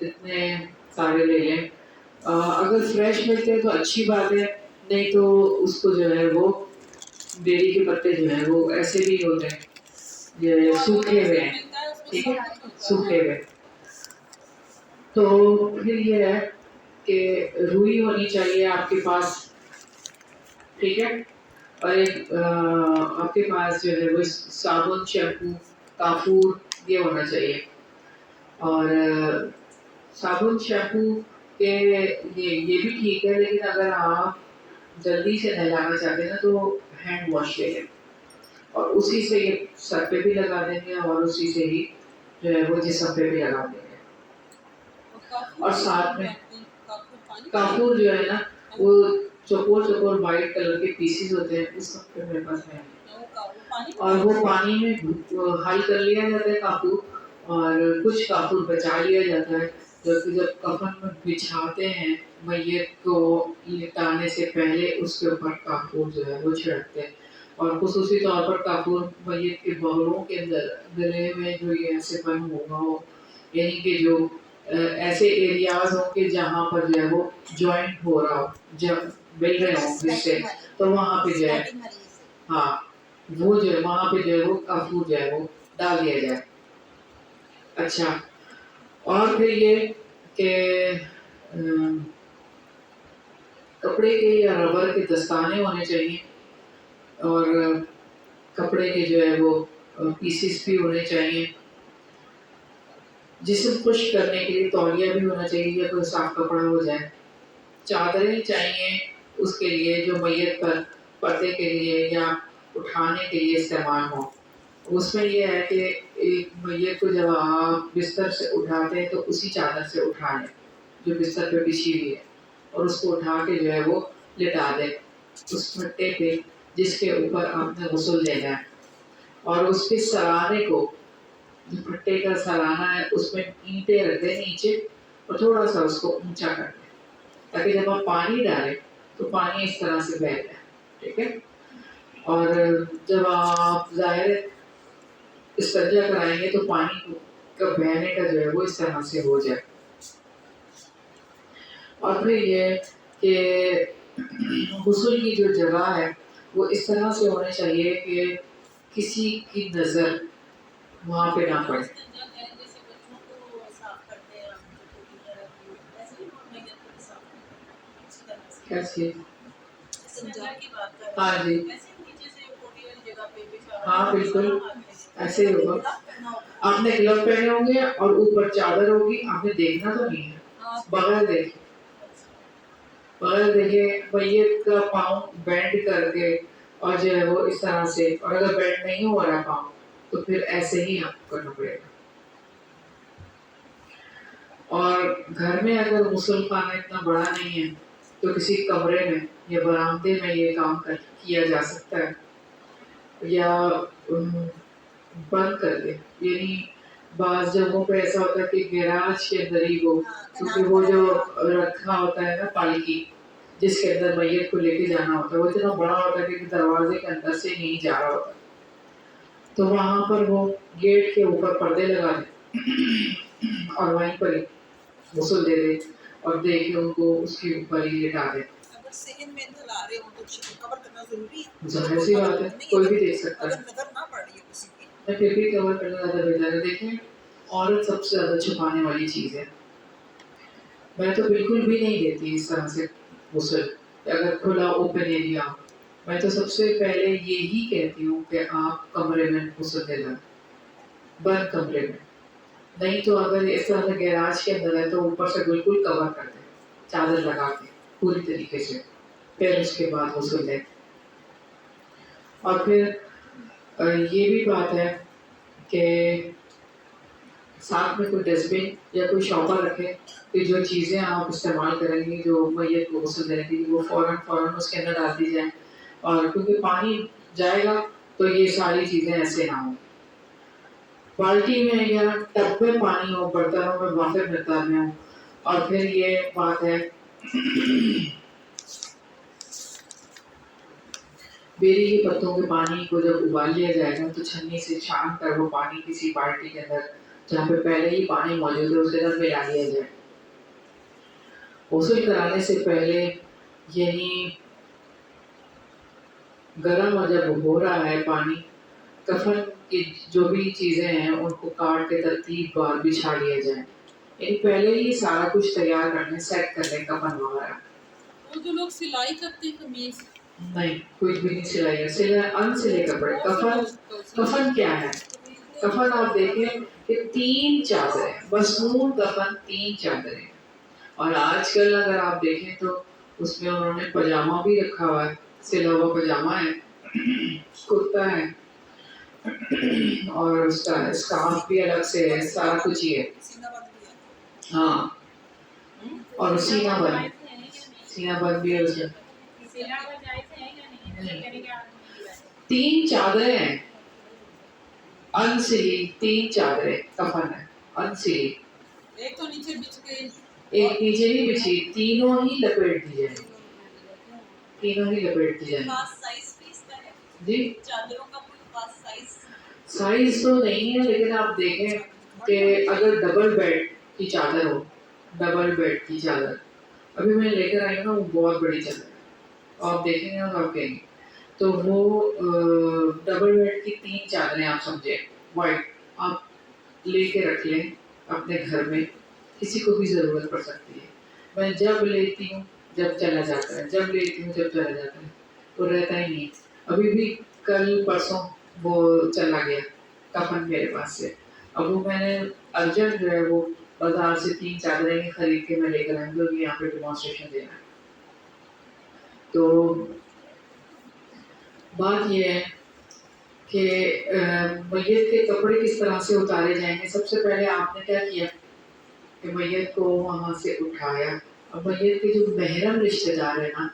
اتنے سارے لے لیں. اگر فریش ملتے ہیں تو اچھی بات ہے، نہیں تو اس کو جو ہے وہ بیری کے پتے جو ہیں وہ ایسے بھی ہوتے ہیں، یہ سوکھے ہوئے ہیں، ٹھیک ہے، سوکھے ہوئے. تو پھر یہ ہے کہ روئی ہونی چاہیے آپ کے پاس، ٹھیک ہے، اور ایک آپ کے پاس جو ہے وہ صابن، شیمپو، کافور یہ ہونا چاہیے. اور صابن شیمپو کے یہ بھی ٹھیک ہے، لیکن اگر آپ جلدی سے نہلانا چاہتے ہیں نا تو ہینڈ واش لے لیں اور اسی سے یہ سر پہ بھی لگا دیں گے اور اسی سے ہی جو ہے وہ جسم پہ بھی لگا دیں گے. اور ساتھ میں کافور جو ہے نا وہ چوکور چوکور وائٹ کلر کے پیسز ہوتے ہیں، اس وقت پہ میرے پاس ہے، اور وہ پانی میں حل کر لیا جاتا ہے کافور، اور کچھ کافور بچا لیا جاتا ہے جو کہ جب کفن میں بچھاتے ہیں میت کو لٹانے سے پہلے اس کے اوپر کافور جو ہے وہ چھڑکتے ہیں. اور خصوصی طور پر کافور میت کے بغلوں کے اندر، گلے میں جو یہ ایسے بن ہوگا ہو، یعنی کہ جو ایسے ایریاز ہوں کہ جہاں پر جو ہے وہ جوائنٹ ہو رہا ہو، جب مل رہے ہوں جس سے، تو وہاں پہ جو ہے ہاں وہ جو ہے وہاں پہ جو ہے وہ کافور جو ہے وہ ڈال دیا جائے. اچھا، اور پھر یہ کہ کپڑے کے یا ربر کے دستانے ہونے چاہیے، اور کپڑے کے جو ہے وہ پیسز بھی ہونے چاہیے. جسم خشک کرنے کے لیے تولیہ بھی ہونا چاہیے یا کوئی صاف کپڑا ہو جائے. چادریں چاہیے اس کے لیے جو میت پر پردے کے لیے یا اٹھانے کے لیے استعمال ہو. اس میں یہ ہے کہ ایک میت کو جب آپ بستر سے اٹھاتے ہیں تو اسی چادر سے اٹھا لیں جو بستر پہ بچھی ہوئی ہے، اور اس کو اٹھا کے جو ہے وہ لٹا دیں اس پھٹے پہ جس کے اوپر آپ نے غسل لینا ہے. اور اس کے سرانے کو، جو پھٹے کا سرانہ ہے، اس میں اینٹیں رکھ دیں نیچے اور تھوڑا سا اس کو اونچا کر دیں تاکہ جب آپ پانی ڈالیں تو پانی اس طرح سے بہہ جائے، ٹھیک ہے. اور جب آپ ظاہر استنجا کرائیں گے تو پانی کا بہنے کا جو ہے وہ اس طرح سے ہو جائے. اور پھر یہ کہ غسل کی جو جگہ ہے وہ اس طرح سے ہونے چاہیے کہ کسی کی نظر وہاں پہ نہ پڑے. جیسے بچوں کو صاف کرتے ہیں ایسے ہی میت کو بھی صاف کرتے ہیں اسی طرح سے. کیسے؟ استنجا کی بات کر رہے ہاں جی، ہیں، ایسے ہی نیچے سے پوٹی والی جگہ پہ پیشاب ہاں بالکل ایسے ہی ہوگا. کرنا ہوتا آپ نے گلو پہنے ہوں گے اور اوپر چادر ہوگی، آپ نے دیکھنا تو نہیں ہے، بغیر دیکھے بغیر دیکھے میت کا پاؤں بینڈ کر کے اور جو ہے وہ اس طرح سے، اور اگر بینڈ نہیں ہو رہا پاؤں تو پھر ایسے ہی آپ کو کرنا پڑے گا. اور گھر میں اگر غسل خانہ اتنا بڑا نہیں ہے تو کسی کمرے میں یا برآمدے میں یہ کام کیا جا سکتا ہے، یا بند کر کے، یعنی بعض جگہوں پہ ایسا ہوتا ہے کہ گیراج کے اندر ہی وہ، کیونکہ وہ جو رکھا ہوتا ہے نا پالکی جس کے اندر میت کو لے کے جانا ہوتا ہے وہ اتنا بڑا ہوتا ہے کہ دروازے کے اندر سے نہیں جا رہا ہوتا، تو وہاں پر وہ گیٹ کے اوپر پردے لگا دیں اور وہیں پر ہی غسل دے دے اور دے کے ان کو اس کے اوپر ہی لٹا دے. اگر صحن میں نہلا رہے ہوں تو کور کرنا ضروری ہے. ظاہر سی بات ہے، کوئی بھی دیکھ سکتا ہے. اگر نظر نہ پڑ رہی ہے کسی کی میں پھر بھی کور کرنا زیادہ بہتر ہے. دیکھیں عورت سب سے زیادہ چھپانے والی چیز ہے. میں تو بالکل بھی نہیں دیتی اس طرح سے غسل، اگر کھلا اوپن ایریا. میں تو سب سے پہلے یہی کہتی ہوں کہ آپ کمرے میں غسل دے دیں، بند کمرے میں. نہیں تو اگر اس طرح سے گیراج کے اندر ہے تو اوپر سے بالکل کور کر دیں چادر لگا کے پوری طریقے سے، پھر اس کے بعد غسل دیں. اور پھر یہ بھی بات ہے کہ ساتھ میں کوئی ڈسٹ بن یا کوئی شاپر رکھے کہ جو چیزیں آپ استعمال کریں گی جو میت کو غسل دینے کی وہ فوراً اس کے اندر ڈال دی جائیں. اور کیونکہ پانی جائے گا تو یہ ساری چیزیں ایسے نہ ہوں. بالٹی میں یا ٹب میں پانی ہو، برتنوں میں وافر مقدار میں ہو. اور پھر یہ بات ہے بیری کے پتوں کے پانی کو جب ابال لیا جائے گا تو چھنی سے چھان کر وہ پانی کسی بالٹی کے اندر جہاں پہ پہلے ہی پانی موجود ہے اس کے اندر ملا دیا جائے. غسل کرانے سے پہلے یعنی گرم اور جب ہو رہا ہے پانی، کفن کی جو بھی چیزیں ہیں ان کو کاٹ کے ترتیب بار بچھا لیا جائے. یعنی پہلے ہی سارا کچھ تیار کر لیں، سیٹ کر لیں کفن وغیرہ. وہ جو لوگ سلائی کرتے ہیں قمیض، نہیں کچھ بھی نہیں سلائی ہے، سلا ان سلے کپڑے. کفن کیا ہے؟ کفن آپ دیکھیں کہ 3 چادریں، مصنوع کفن 3 چادریں. اور آج کل اگر آپ دیکھیں تو اس میں انہوں نے پاجامہ بھی رکھا ہوا ہے، سلا ہوا پاجامہ ہے، کرتا ہے اور اس کا اسکارف بھی الگ سے ہے، سارا کچھ ہی ہے. سینہ بند بھی ہے. ہاں اور سینہ بند بھی ہے اس میں. 3 چادریں ہیں انسلی، 3 چادریں کفن ہے انسلی. ایک تو نیچے بچھ کے ایک نیچے نہیں بچھی، تینوں ہی لپیٹ دی جائیں، تینوں ہی لپیٹ دی جائیں. خاص سائز بھی اس کا ہے جی چادروں کا، کوئی خاص سائز؟ سائز تو نہیں ہے لیکن آپ دیکھیں کہ اگر ڈبل بیڈ کی چادر ہو، ڈبل بیڈ کی چادر ابھی میں لے کر آئی ہوں نا، وہ بہت بڑی چادر ہے. آپ دیکھیں گے اور آپ کہیں گے تو وہ ڈبل بیڈ کی 3 چادریں آپ سمجھے وائٹ، آپ لے کے رکھ لیں اپنے گھر میں، کسی کو بھی ضرورت پڑ سکتی ہے. میں جب لیتی ہوں جب چلا جاتا ہے، جب لیتی ہوں جب چلا جاتا ہے، وہ رہتا ہی نہیں. ابھی بھی کل پرسوں وہ چلا گیا کفن میرے پاس سے. اب وہ میں نے ارجنٹ جو ہے وہ بازار سے 3 چادریں ہی خرید کے میں لے کر آئی کیونکہ یہاں پہ ڈیمانسٹریشن دینا ہے. تو بات یہ ہے کہ میت کے کپڑے کس طرح سے اتارے جائیں گے. سب سے پہلے آپ نے کیا کیا کہ میت کو وہاں سے اٹھایا. اب میت کے جو محرم رشتے دار ہیں نا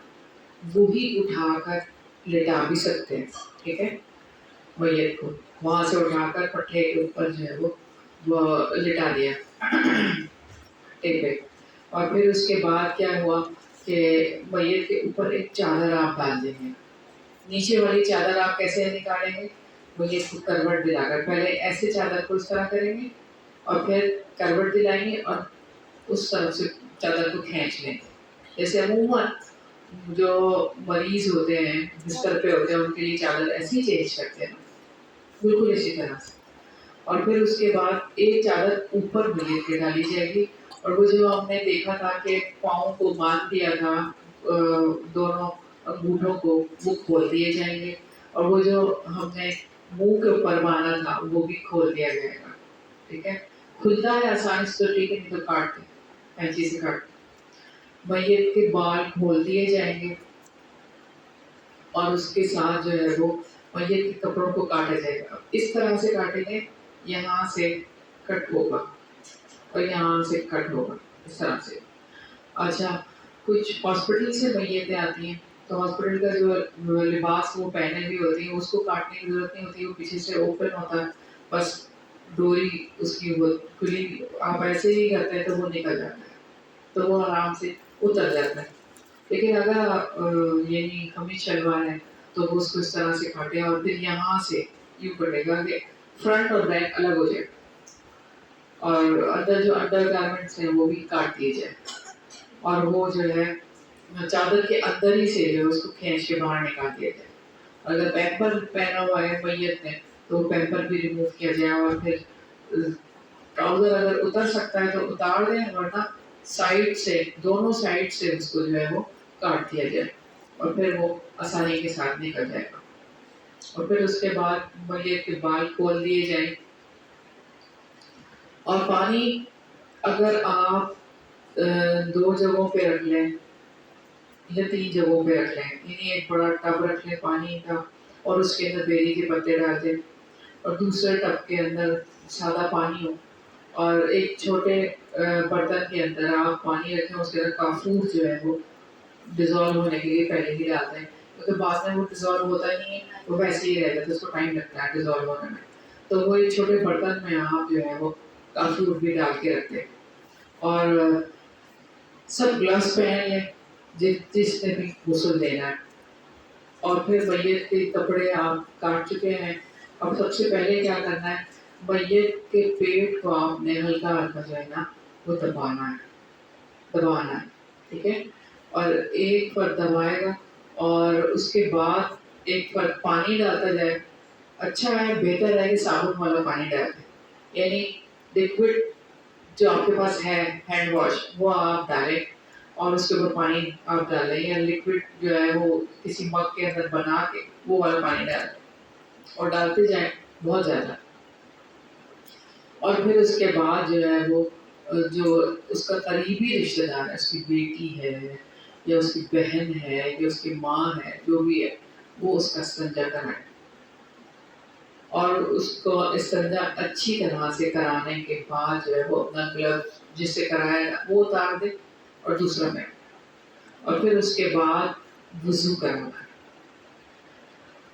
وہی اٹھا کر لٹا بھی سکتے ہیں، ٹھیک ہے. میت کو وہاں سے اٹھا کر پٹھے کے اوپر جو ہے وہ لٹا دیا ٹیپے. اور پھر اس کے بعد کیا ہوا کہ میت کے اوپر ایک چادر آپ ڈال دیں گے. نیچے والی چادر آپ کیسے نکالیں گے؟ میت کو کروٹ دلا کر پہلے ایسے چادر کو اس طرح کریں گے اور پھر کروٹ دلائیں گے اور اس طرف سے چادر کو کھینچ لیں گے. جیسے عموماً جو مریض ہوتے ہیں بستر پہ ہوتے ہیں ان کے لیے چادر ایسے ہی چینج کرتے ہیں بالکل اسی طرح سے. اور پھر اس کے بعد ایک چادر اوپر میت کے ڈالی جائے گی. اور وہ جو ہم نے دیکھا تھا کہ پاؤں کو باندھ دیا تھا دونوں انگوٹھوں کو وہ کھول دیے جائیں گے. اور وہ جو ہم نے منہ کے اوپر باندھا تھا وہ بھی کھول دیا جائے گا. ٹھیک ہے، کھلتا ہے آسانی سے تو ٹھیک ہے، نہیں تو کاٹ دیں، کینچی سے کاٹ دیں. میت کے بال کھول دیے جائیں گے اور اس کے ساتھ جو ہے وہ میت کے کپڑوں کو کاٹا جائے گا. اس طرح سے کاٹیں گے، یہاں سے کٹ ہوگا اور یہاں سے کٹ ہوگا اس طرح سے. اچھا کچھ ہاسپٹل سے میتیں آتی ہیں تو ہاسپٹل کا جو لباس وہ پہنے ہوئی ہوتی ہیں اس کو کاٹنے کی ضرورت نہیں ہوتی، وہ پیچھے سے اوپن ہوتا ہے، بس ڈوری اس کی وہ کھلی، آپ ایسے ہی کرتے ہیں تو وہ نکل جاتا ہے تو وہ آرام سے اتر جاتا ہے. لیکن اگر یعنی قمیض شلوار ہے تو وہ اس کو اس طرح سے کاٹے اور پھر یہاں سے یوں کٹے گا کہ فرنٹ اور بیک الگ ہو جائے اور اندر جو انڈر گارمنٹس ہیں وہ بھی کاٹ دیے جائے اور وہ جو ہے چادر کے اندر ہی سے جو ہے اس کو کھینچ کے باہر نکال دیا جائے. اگر پیمپر پہنا ہوا ہے میت نے تو وہ پیمپر بھی ریموو کیا جائے اور پھر ٹراؤزر اگر اتر سکتا ہے تو اتار دیں ورنہ سائڈ سے دونوں سائڈ سے اس کو جو ہے وہ کاٹ دیا جائے اور پھر وہ آسانی کے ساتھ نکل جائے گا. اور پھر اس کے بعد میت کے بال کھول دیے جائیں اور پانی اگر آپ 2 جگہوں پہ رکھ لیں یا 3 جگہوں پہ رکھ لیں، یعنی ایک بڑا ٹب رکھ لیں پانی کا اور اس کے اندر بیری کے پتے ڈال دیں، اور دوسرے ٹب کے اندر سادہ پانی ہو، اور ایک چھوٹے برتن کے اندر آپ پانی رکھیں، اس کے اندر کافور جو ہے وہ ڈیزالو ہونے کے لیے پہلے ہی ڈالتے ہیں، کیونکہ بعد میں وہ ڈیزالو ہوتا ہی نہیں ہے، وہ ویسے ہی رہ جاتا ہے، اس کو ٹائم لگتا ہے ڈیزالو ہونے میں. تو وہ ایک چھوٹے برتن میں آپ جو ہے وہ کافور بھی ڈال کے رکھتے ہیں، اور سب گلوز پہن لیں جس نے بھی غسل دینا ہے. اور پھر میت کے کپڑے آپ کاٹ چکے ہیں. اب سب سے پہلے کیا کرنا ہے، میت کے پیٹ کو آپ نے ہلکا ہلکا جو ہے نا وہ دبانا ہے، ٹھیک ہے. اور ایک پر دبائے گا اور اس کے بعد ایک پر پانی ڈالتا جائے. اچھا ہے، بہتر ہے کہ صابن والا پانی ڈالیں، یعنی لیکوڈ جو آپ کے پاس ہے ہینڈ واش وہ آپ ڈالیں، اور اس کے اوپر پانی آپ ڈالیں، یا لیکوڈ جو ہے وہ کسی مگ کے اندر بنا کے وہ والا پانی ڈالیں اور ڈالتے جائیں بہت زیادہ. اور پھر اس کے بعد جو ہے وہ جو اس کا قریبی رشتہ دار ہے، اس کی بیٹی ہے یا اس کی بہن ہے یا اس کی ماں ہے، جو بھی ہے وہ اس کا استنجا کرائے. اور اس کو استنجا اچھی طرح سے کرانے کے بعد جو ہے وہ اپنا گلو جس سے کرایا گا وہ اتار دے اور دوسرا میں، اور پھر اس کے بعد وضو کرنا ہے.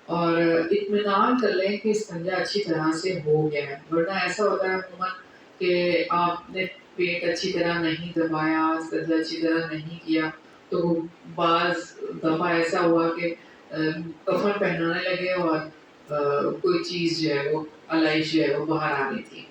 اور اطمینان کر لیں کہ استنجا اچھی طرح سے ہو گیا ہے، ورنہ ایسا ہوتا ہے عموماً کہ آپ نے پیٹ اچھی طرح نہیں دبایا، استنجا اچھی طرح نہیں کیا، تو بعض دفعہ ایسا ہوا کہ کفن پہنانے لگے اور کوئی چیز جو ہے وہ علائش جو ہے وہ باہر آ گئی تھی.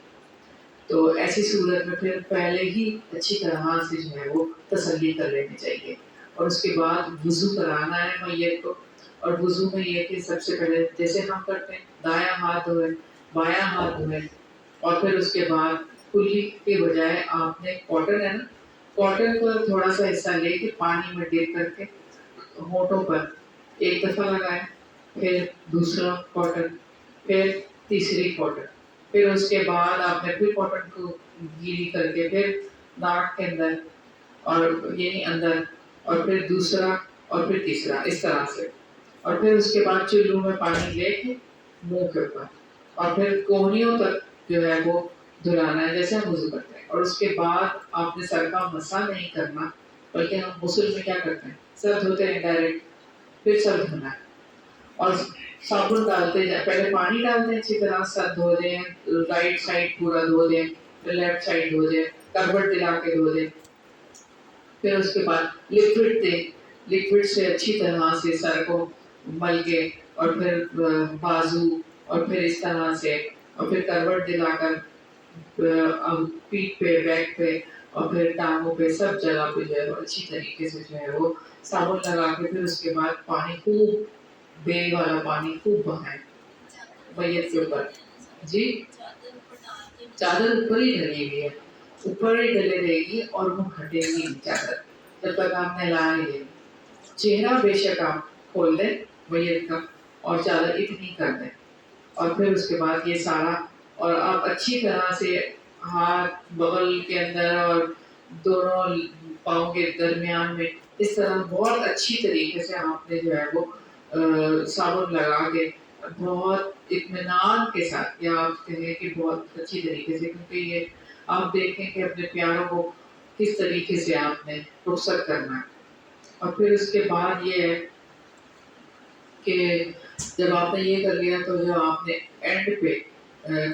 تو ایسی صورت میں پھر پہلے ہی اچھی طرح سے جو ہے وہ تسلی کر لینی چاہیے، اور اس کے بعد وضو کرانا ہے میت کو. اور وضو میں یہ کہ سب سے پہلے جیسے ہم کرتے ہیں دایاں ہاتھ دھوئے، بایاں ہاتھ دھوئے، اور پھر اس کے بعد کلی کے بجائے آپ نے کاٹن ہے نا، کاٹن کا تھوڑا سا حصہ لے کے پانی میں ڈپ کر کے ہونٹوں پر ایک دفعہ لگائے، پھر دوسرا کاٹن، پھر تیسری کاٹن، پھر اس کے بعد آپ نے پھر کاٹن کو گیلی کر کے پھر ناک کے اندر اور یعنی اندر، اور پھر دوسرا اور پھر تیسرا، اس طرح سے. اور پھر اس کے بعد چلو میں پانی لے کے منہ کے اوپر، اور پھر کوہنیوں تک جو ہے وہ دھلانا ہے جیسے ہم وضو کرتے ہیں. اور اس کے بعد آپ نے سر کا مسا نہیں کرنا، بلکہ ہم غسل میں کیا کرتے ہیں سر دھوتے ہیں ڈائریکٹ، پھر سر دھونا ہے اور صابن ڈالتے جائیں. پہلے پانی ڈالتے ہیں اچھی طرح، سر دھو دیں، رائٹ سائڈ پورا دھو دیں، پھر لیفٹ سائڈ دھو دیں، کروٹ دلا کے دھو دیں. پھر اس کے بعد لکوڈ دیں، لکوڈ سے اچھی طرح سے سر کو مل کے، اور پھر بازو، اور پھر اس طرح سے، اور پھر کروٹ دلا کر پیٹھ پہ، بیک پہ، اور پھر ٹانگوں پہ، سب جگہ پہ جو ہے وہ اچھی طریقے سے جو ہے وہ صابن لگا کے پھر اس کے بعد پانی خوب بے والا پانی خوب بہائیں میت کے اوپر. جی چادر اوپر ہی ڈلی ہوئی ہے، اوپر ہی ڈلے رہے گی اور وہ ہٹے گی نہیں چادر جب تک آپ نے لا نہیں دیں. چہرہ بے شک آپ کھول دیں میت کا اور چادر اتنی کر دیں، اور پھر اس کے بعد یہ سارا، اور آپ اچھی طرح سے ہاتھ بغل کے اندر اور دونوں پاؤں کے درمیان میں اس طرح بہت اچھی طریقے سے آپ نے جو ہے وہ صابن لگا کے بہت اطمینان کے ساتھ، یا آپ کہیں کہ بہت اچھی طریقے سے، کیونکہ یہ آپ دیکھیں کہ اپنے پیاروں کو کس طریقے سے آپ نے رخصت کرنا ہے. اور پھر اس کے بعد یہ ہے کہ جب آپ نے یہ کر لیا تو جو آپ نے اینڈ پہ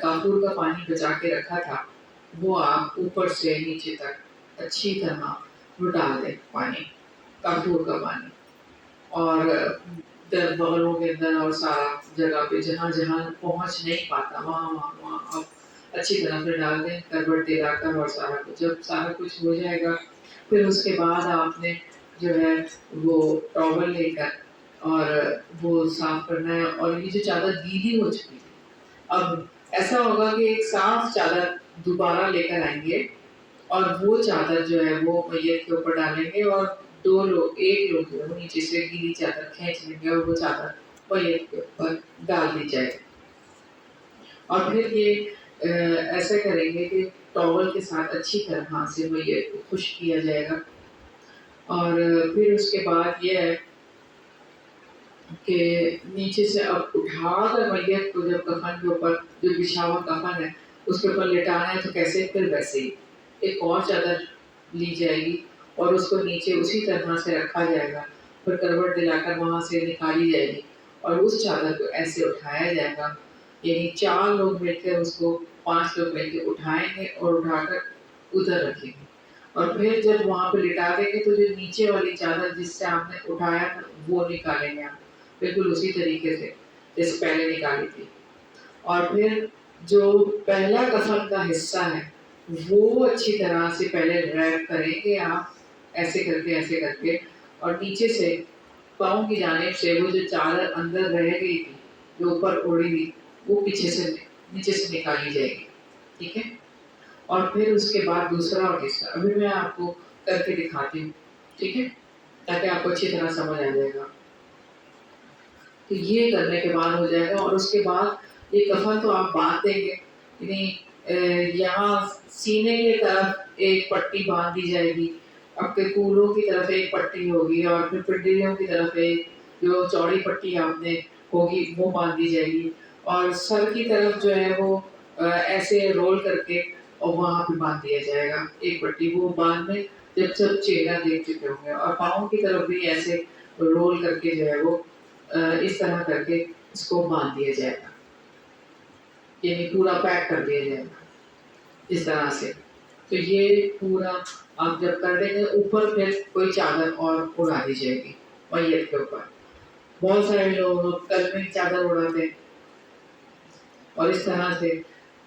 کافور کا پانی بچا کے رکھا تھا وہ آپ اوپر سے نیچے تک اچھی طرح وہ ڈال دیں پانی، کافور کا پانی، اور بغلوں کے اندر اور سارا جگہ پہ جہاں جہاں پہنچ نہیں پاتا وہاں آپ اچھی طرح سے ڈال دیں، کروٹ دلا کر. اور سارا کچھ جب سارا کچھ ہو جائے گا پھر اس کے بعد آپ نے جو ہے وہ ٹاول لے کر اور وہ صاف کرنا ہے. اور یہ جو چادر گیلی ہو چکی ہے، اب ایسا ہوگا کہ ایک صاف چادر دوبارہ لے کر آئیں گے اور وہ چادر جو ہے وہ میت کے اوپر ڈالیں گے، اور ایک لوگ جو ہے وہ نیچے سے گیلی چادر کھینچ لیں گے اور وہ چادر میت کے اوپر ڈال دی جائے. اور پھر یہ ایسا کریں گے کہ ٹاول کے ساتھ اچھی طرح سے وہ یہ خشک کیا جائے گا. اور پھر اس کے بعد یہ ہے کہ نیچے سے اب اٹھا کر میت کو جب کفن کے اوپر جو بچھا ہوا کفن ہے اس کے اوپر لٹانا ہے تو کیسے پھر ویسے ہی ایک اور چادر لی جائے گی اور اس کو نیچے اسی طرح سے رکھا جائے گا. پھر کروٹ دلا کر وہاں سے نکالی جائے گی اور اس چادر کو ایسے اٹھایا جائے گا. یعنی 4 لوگ مل کر اس کو 5 لوگ مل کے اٹھائیں گے اور اٹھا کر ادھر رکھیں گے. اور پھر جب وہاں پہ لٹا دیں گے تو جو نیچے والی چادر جس سے آپ نے اٹھایا تھا وہ نکالیں گے آپ بالکل اسی طریقے سے جیسے پہلے نکالی تھی. اور پھر جو پہلا کفن کا حصہ ہے وہ اچھی طرح سے پہلے ریپ کریں گے آپ ایسے کر کے اور نیچے سے پاؤں کی جانب سے وہ جو چادر اندر رہ گئی تھی جو اوپر اڑی ہوئی وہ پیچھے سے نیچے سے نکالی جائے گی. ٹھیک ہے. اور پھر اس کے بعد دوسرا حصہ ابھی میں آپ کو کر کے دکھاتی ہوں. ٹھیک ہے تاکہ آپ کو اچھی طرح سمجھ آ جائے گا. تو یہ کرنے کے بعد ہو جائے گا اور اس کے بعد یہ کفن تو آپ باندھ دیں گے. یعنی یہاں سینے کی طرف ایک پٹی باندھ دی جائے گی. آپ کے کولوں کی طرف ایک پٹی ہوگی اور پھر پنڈلیوں کی طرف ایک جو چوڑی پٹی آپ نے ہوگی وہ باندھ دی جائے گی. اور سر کی طرف جو ہے وہ ایسے رول کر کے اور وہاں پہ باندھ دیا جائے گا ایک پٹی. وہ باندھ میں جب سب چہرہ دیکھ چکے ہوں گے اور پاؤں کی طرف بھی ایسے رول کر کے جو ہے وہ اس طرح کر کے اس کو باندھ دیا جائے گا. یعنی پورا پیک کر دیا جائے گا اس طرح سے. تو یہ پورا آپ جب کر دیں گے اوپر پھر کوئی چادر اور اڑا دی جائے گی میت کے اوپر. بہت سارے لوگ کلمے کی چادر اڑاتے ہیں اور اس طرح سے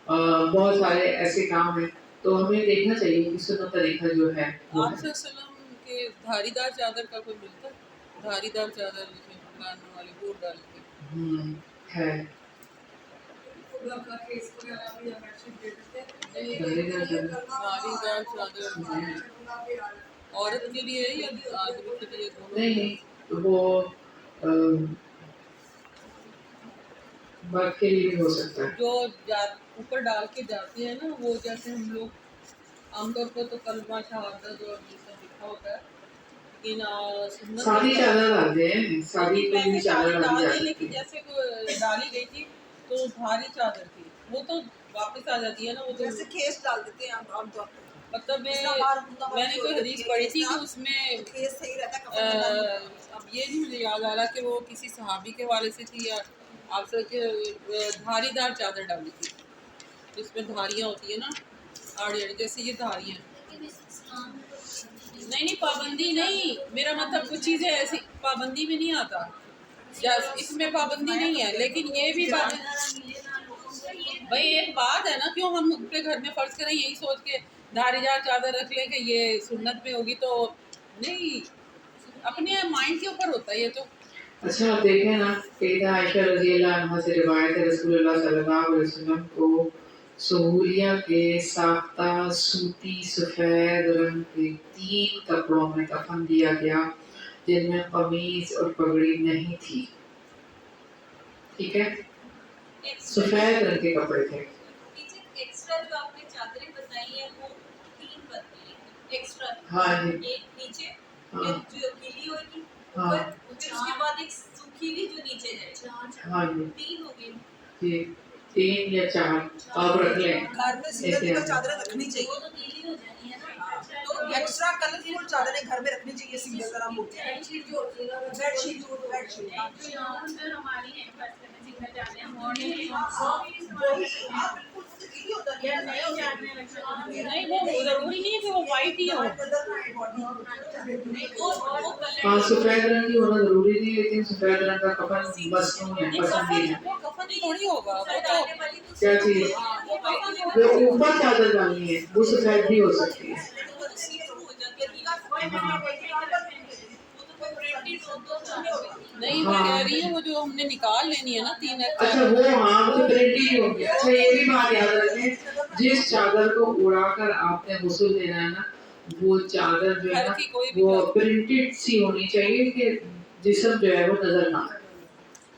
بہت سارے ایسے کام ہیں. تو ہمیں دیکھنا چاہیے کہ سنت طریقہ جو ہے وہ آپ ہے. صلی اللہ علیہ وسلم کے دھاری دار چادر کا کوئی ملتا ہے؟ دھاری دار چادر جس میں ڈالنے والے گوٹ ڈال کے ہے خدا کا کیس وغیرہ بھی یا بیڈ شیٹ دے دیتے ہیں. دھاری دار چادر دھاری دار چادر عورت کے لیے ہے یا آدمی کے لیے دونوں؟ نہیں وہ مرد کے لیے بھی ہو سکتا ہے. جو اوپر ڈال کے جاتے ہیں نا وہ جیسے ہم لوگ عام طور پر تو کلمہ شہادت اور یہ سب لکھا ہوتا ہے لیکن سنت سادی چادر ڈالتے ہیں سادی میں کوئی بھی چادر ڈالی جا لیکن سکتی ہے. جیسے ڈالی گئی تھی تو بھاری چادر تھی وہ تو واپس آ جاتی ہے نا. وہ تو جیسے کھیس ڈال دیتے ہیں عام طور پہ. مطلب میں نے کوئی حدیث پڑھی تھی کہ اس میں کھیس صحیح رہتا ہے کپڑا ڈالنے کا. اب یہ نہیں مجھے یاد آ رہا کہ وہ کسی صحابی کے حوالے سے تھی یا آپ سے کہ دھاری دار چادر ڈالی تھی جس میں دھاریاں ہوتی ہیں نا آڑی آڑی جیسے یہ دھاریاں. نہیں پابندی نہیں میرا مطلب کچھ چیزیں ایسی پابندی میں نہیں آتا اس میں پابندی نہیں ہے لیکن یہ بھی بھائی ایک بات ہے نا کیوں ہم اپنے گھر میں فرض کریں یہی سوچ کے دھاری دار چادر رکھ لیں کہ یہ سنت میں ہوگی تو نہیں اپنے مائنڈ کے اوپر ہوتا ہے یہ تو. اچھا آپ دیکھیں نا سیدہ عائشہ رضی اللہ عنہا سے روایت ہے رسول اللہ صلی اللہ علیہ وسلم کو سہولیہ کے ساختہ سوتی سفید رنگ کے 3 کپڑوں میں کفن دیا گیا جن میں قمیض اور پگڑی نہیں تھی. ٹھیک ہے سفید رنگ کے کپڑے تھے. ایکسٹرا جو آپ نے چادریں بتائی ہیں وہ 3 بتائی ایکسٹرا. ہاں جی ایک نیچے ہاں جو گیلی ہوگی ہاں پھر اس کے بعد ایک سوکھی ہوئی جو نیچے جائے. ہاں جی 3 ہو گئی. جی 3 یا 4 آپ رکھ لیں. گھر میں زندگی کا چادریں رکھنی چاہیے. وہ تو گیلی ہو جانی ہے نا. تو ایکسٹرا کلرفل چادریں گھر میں رکھنی چاہیے سنگل طرح ہوتی ہے. بیڈ شیٹ جو ہوتی ہے بیڈ شیٹ ہماری ہیں فرسٹ میں سنگل جانے ہیں مارننگ نہیں وہ ضروری نہیں ہے کہ وہ وائٹ ہی ہو. ہاں سفید رنگ کی ہونا ضروری نہیں لیکن سفید رنگ کا کفن مصنوع ہے پسندیدہ ہے. وہ کفن تھوڑی ہوگا وہ تو کیا چیز جو اوپر چادر ڈالنی ہے وہ سفید بھی ہو سکتی ہے. نہیں میں کہہ رہی ہوں وہ جو ہم نے نکال لینی ہے نا 3 اچھا وہ ہاں وہ تو پرنٹ ہی ہوگی. اچھا یہ بھی بات یاد رکھیں جس چادر کو اڑا کر آپ نے غسل دینا ہے نا وہ چادر جو ہے نا وہ پرنٹڈ سی ہونی چاہیے کہ جسم جو ہے وہ نظر نہ آئے.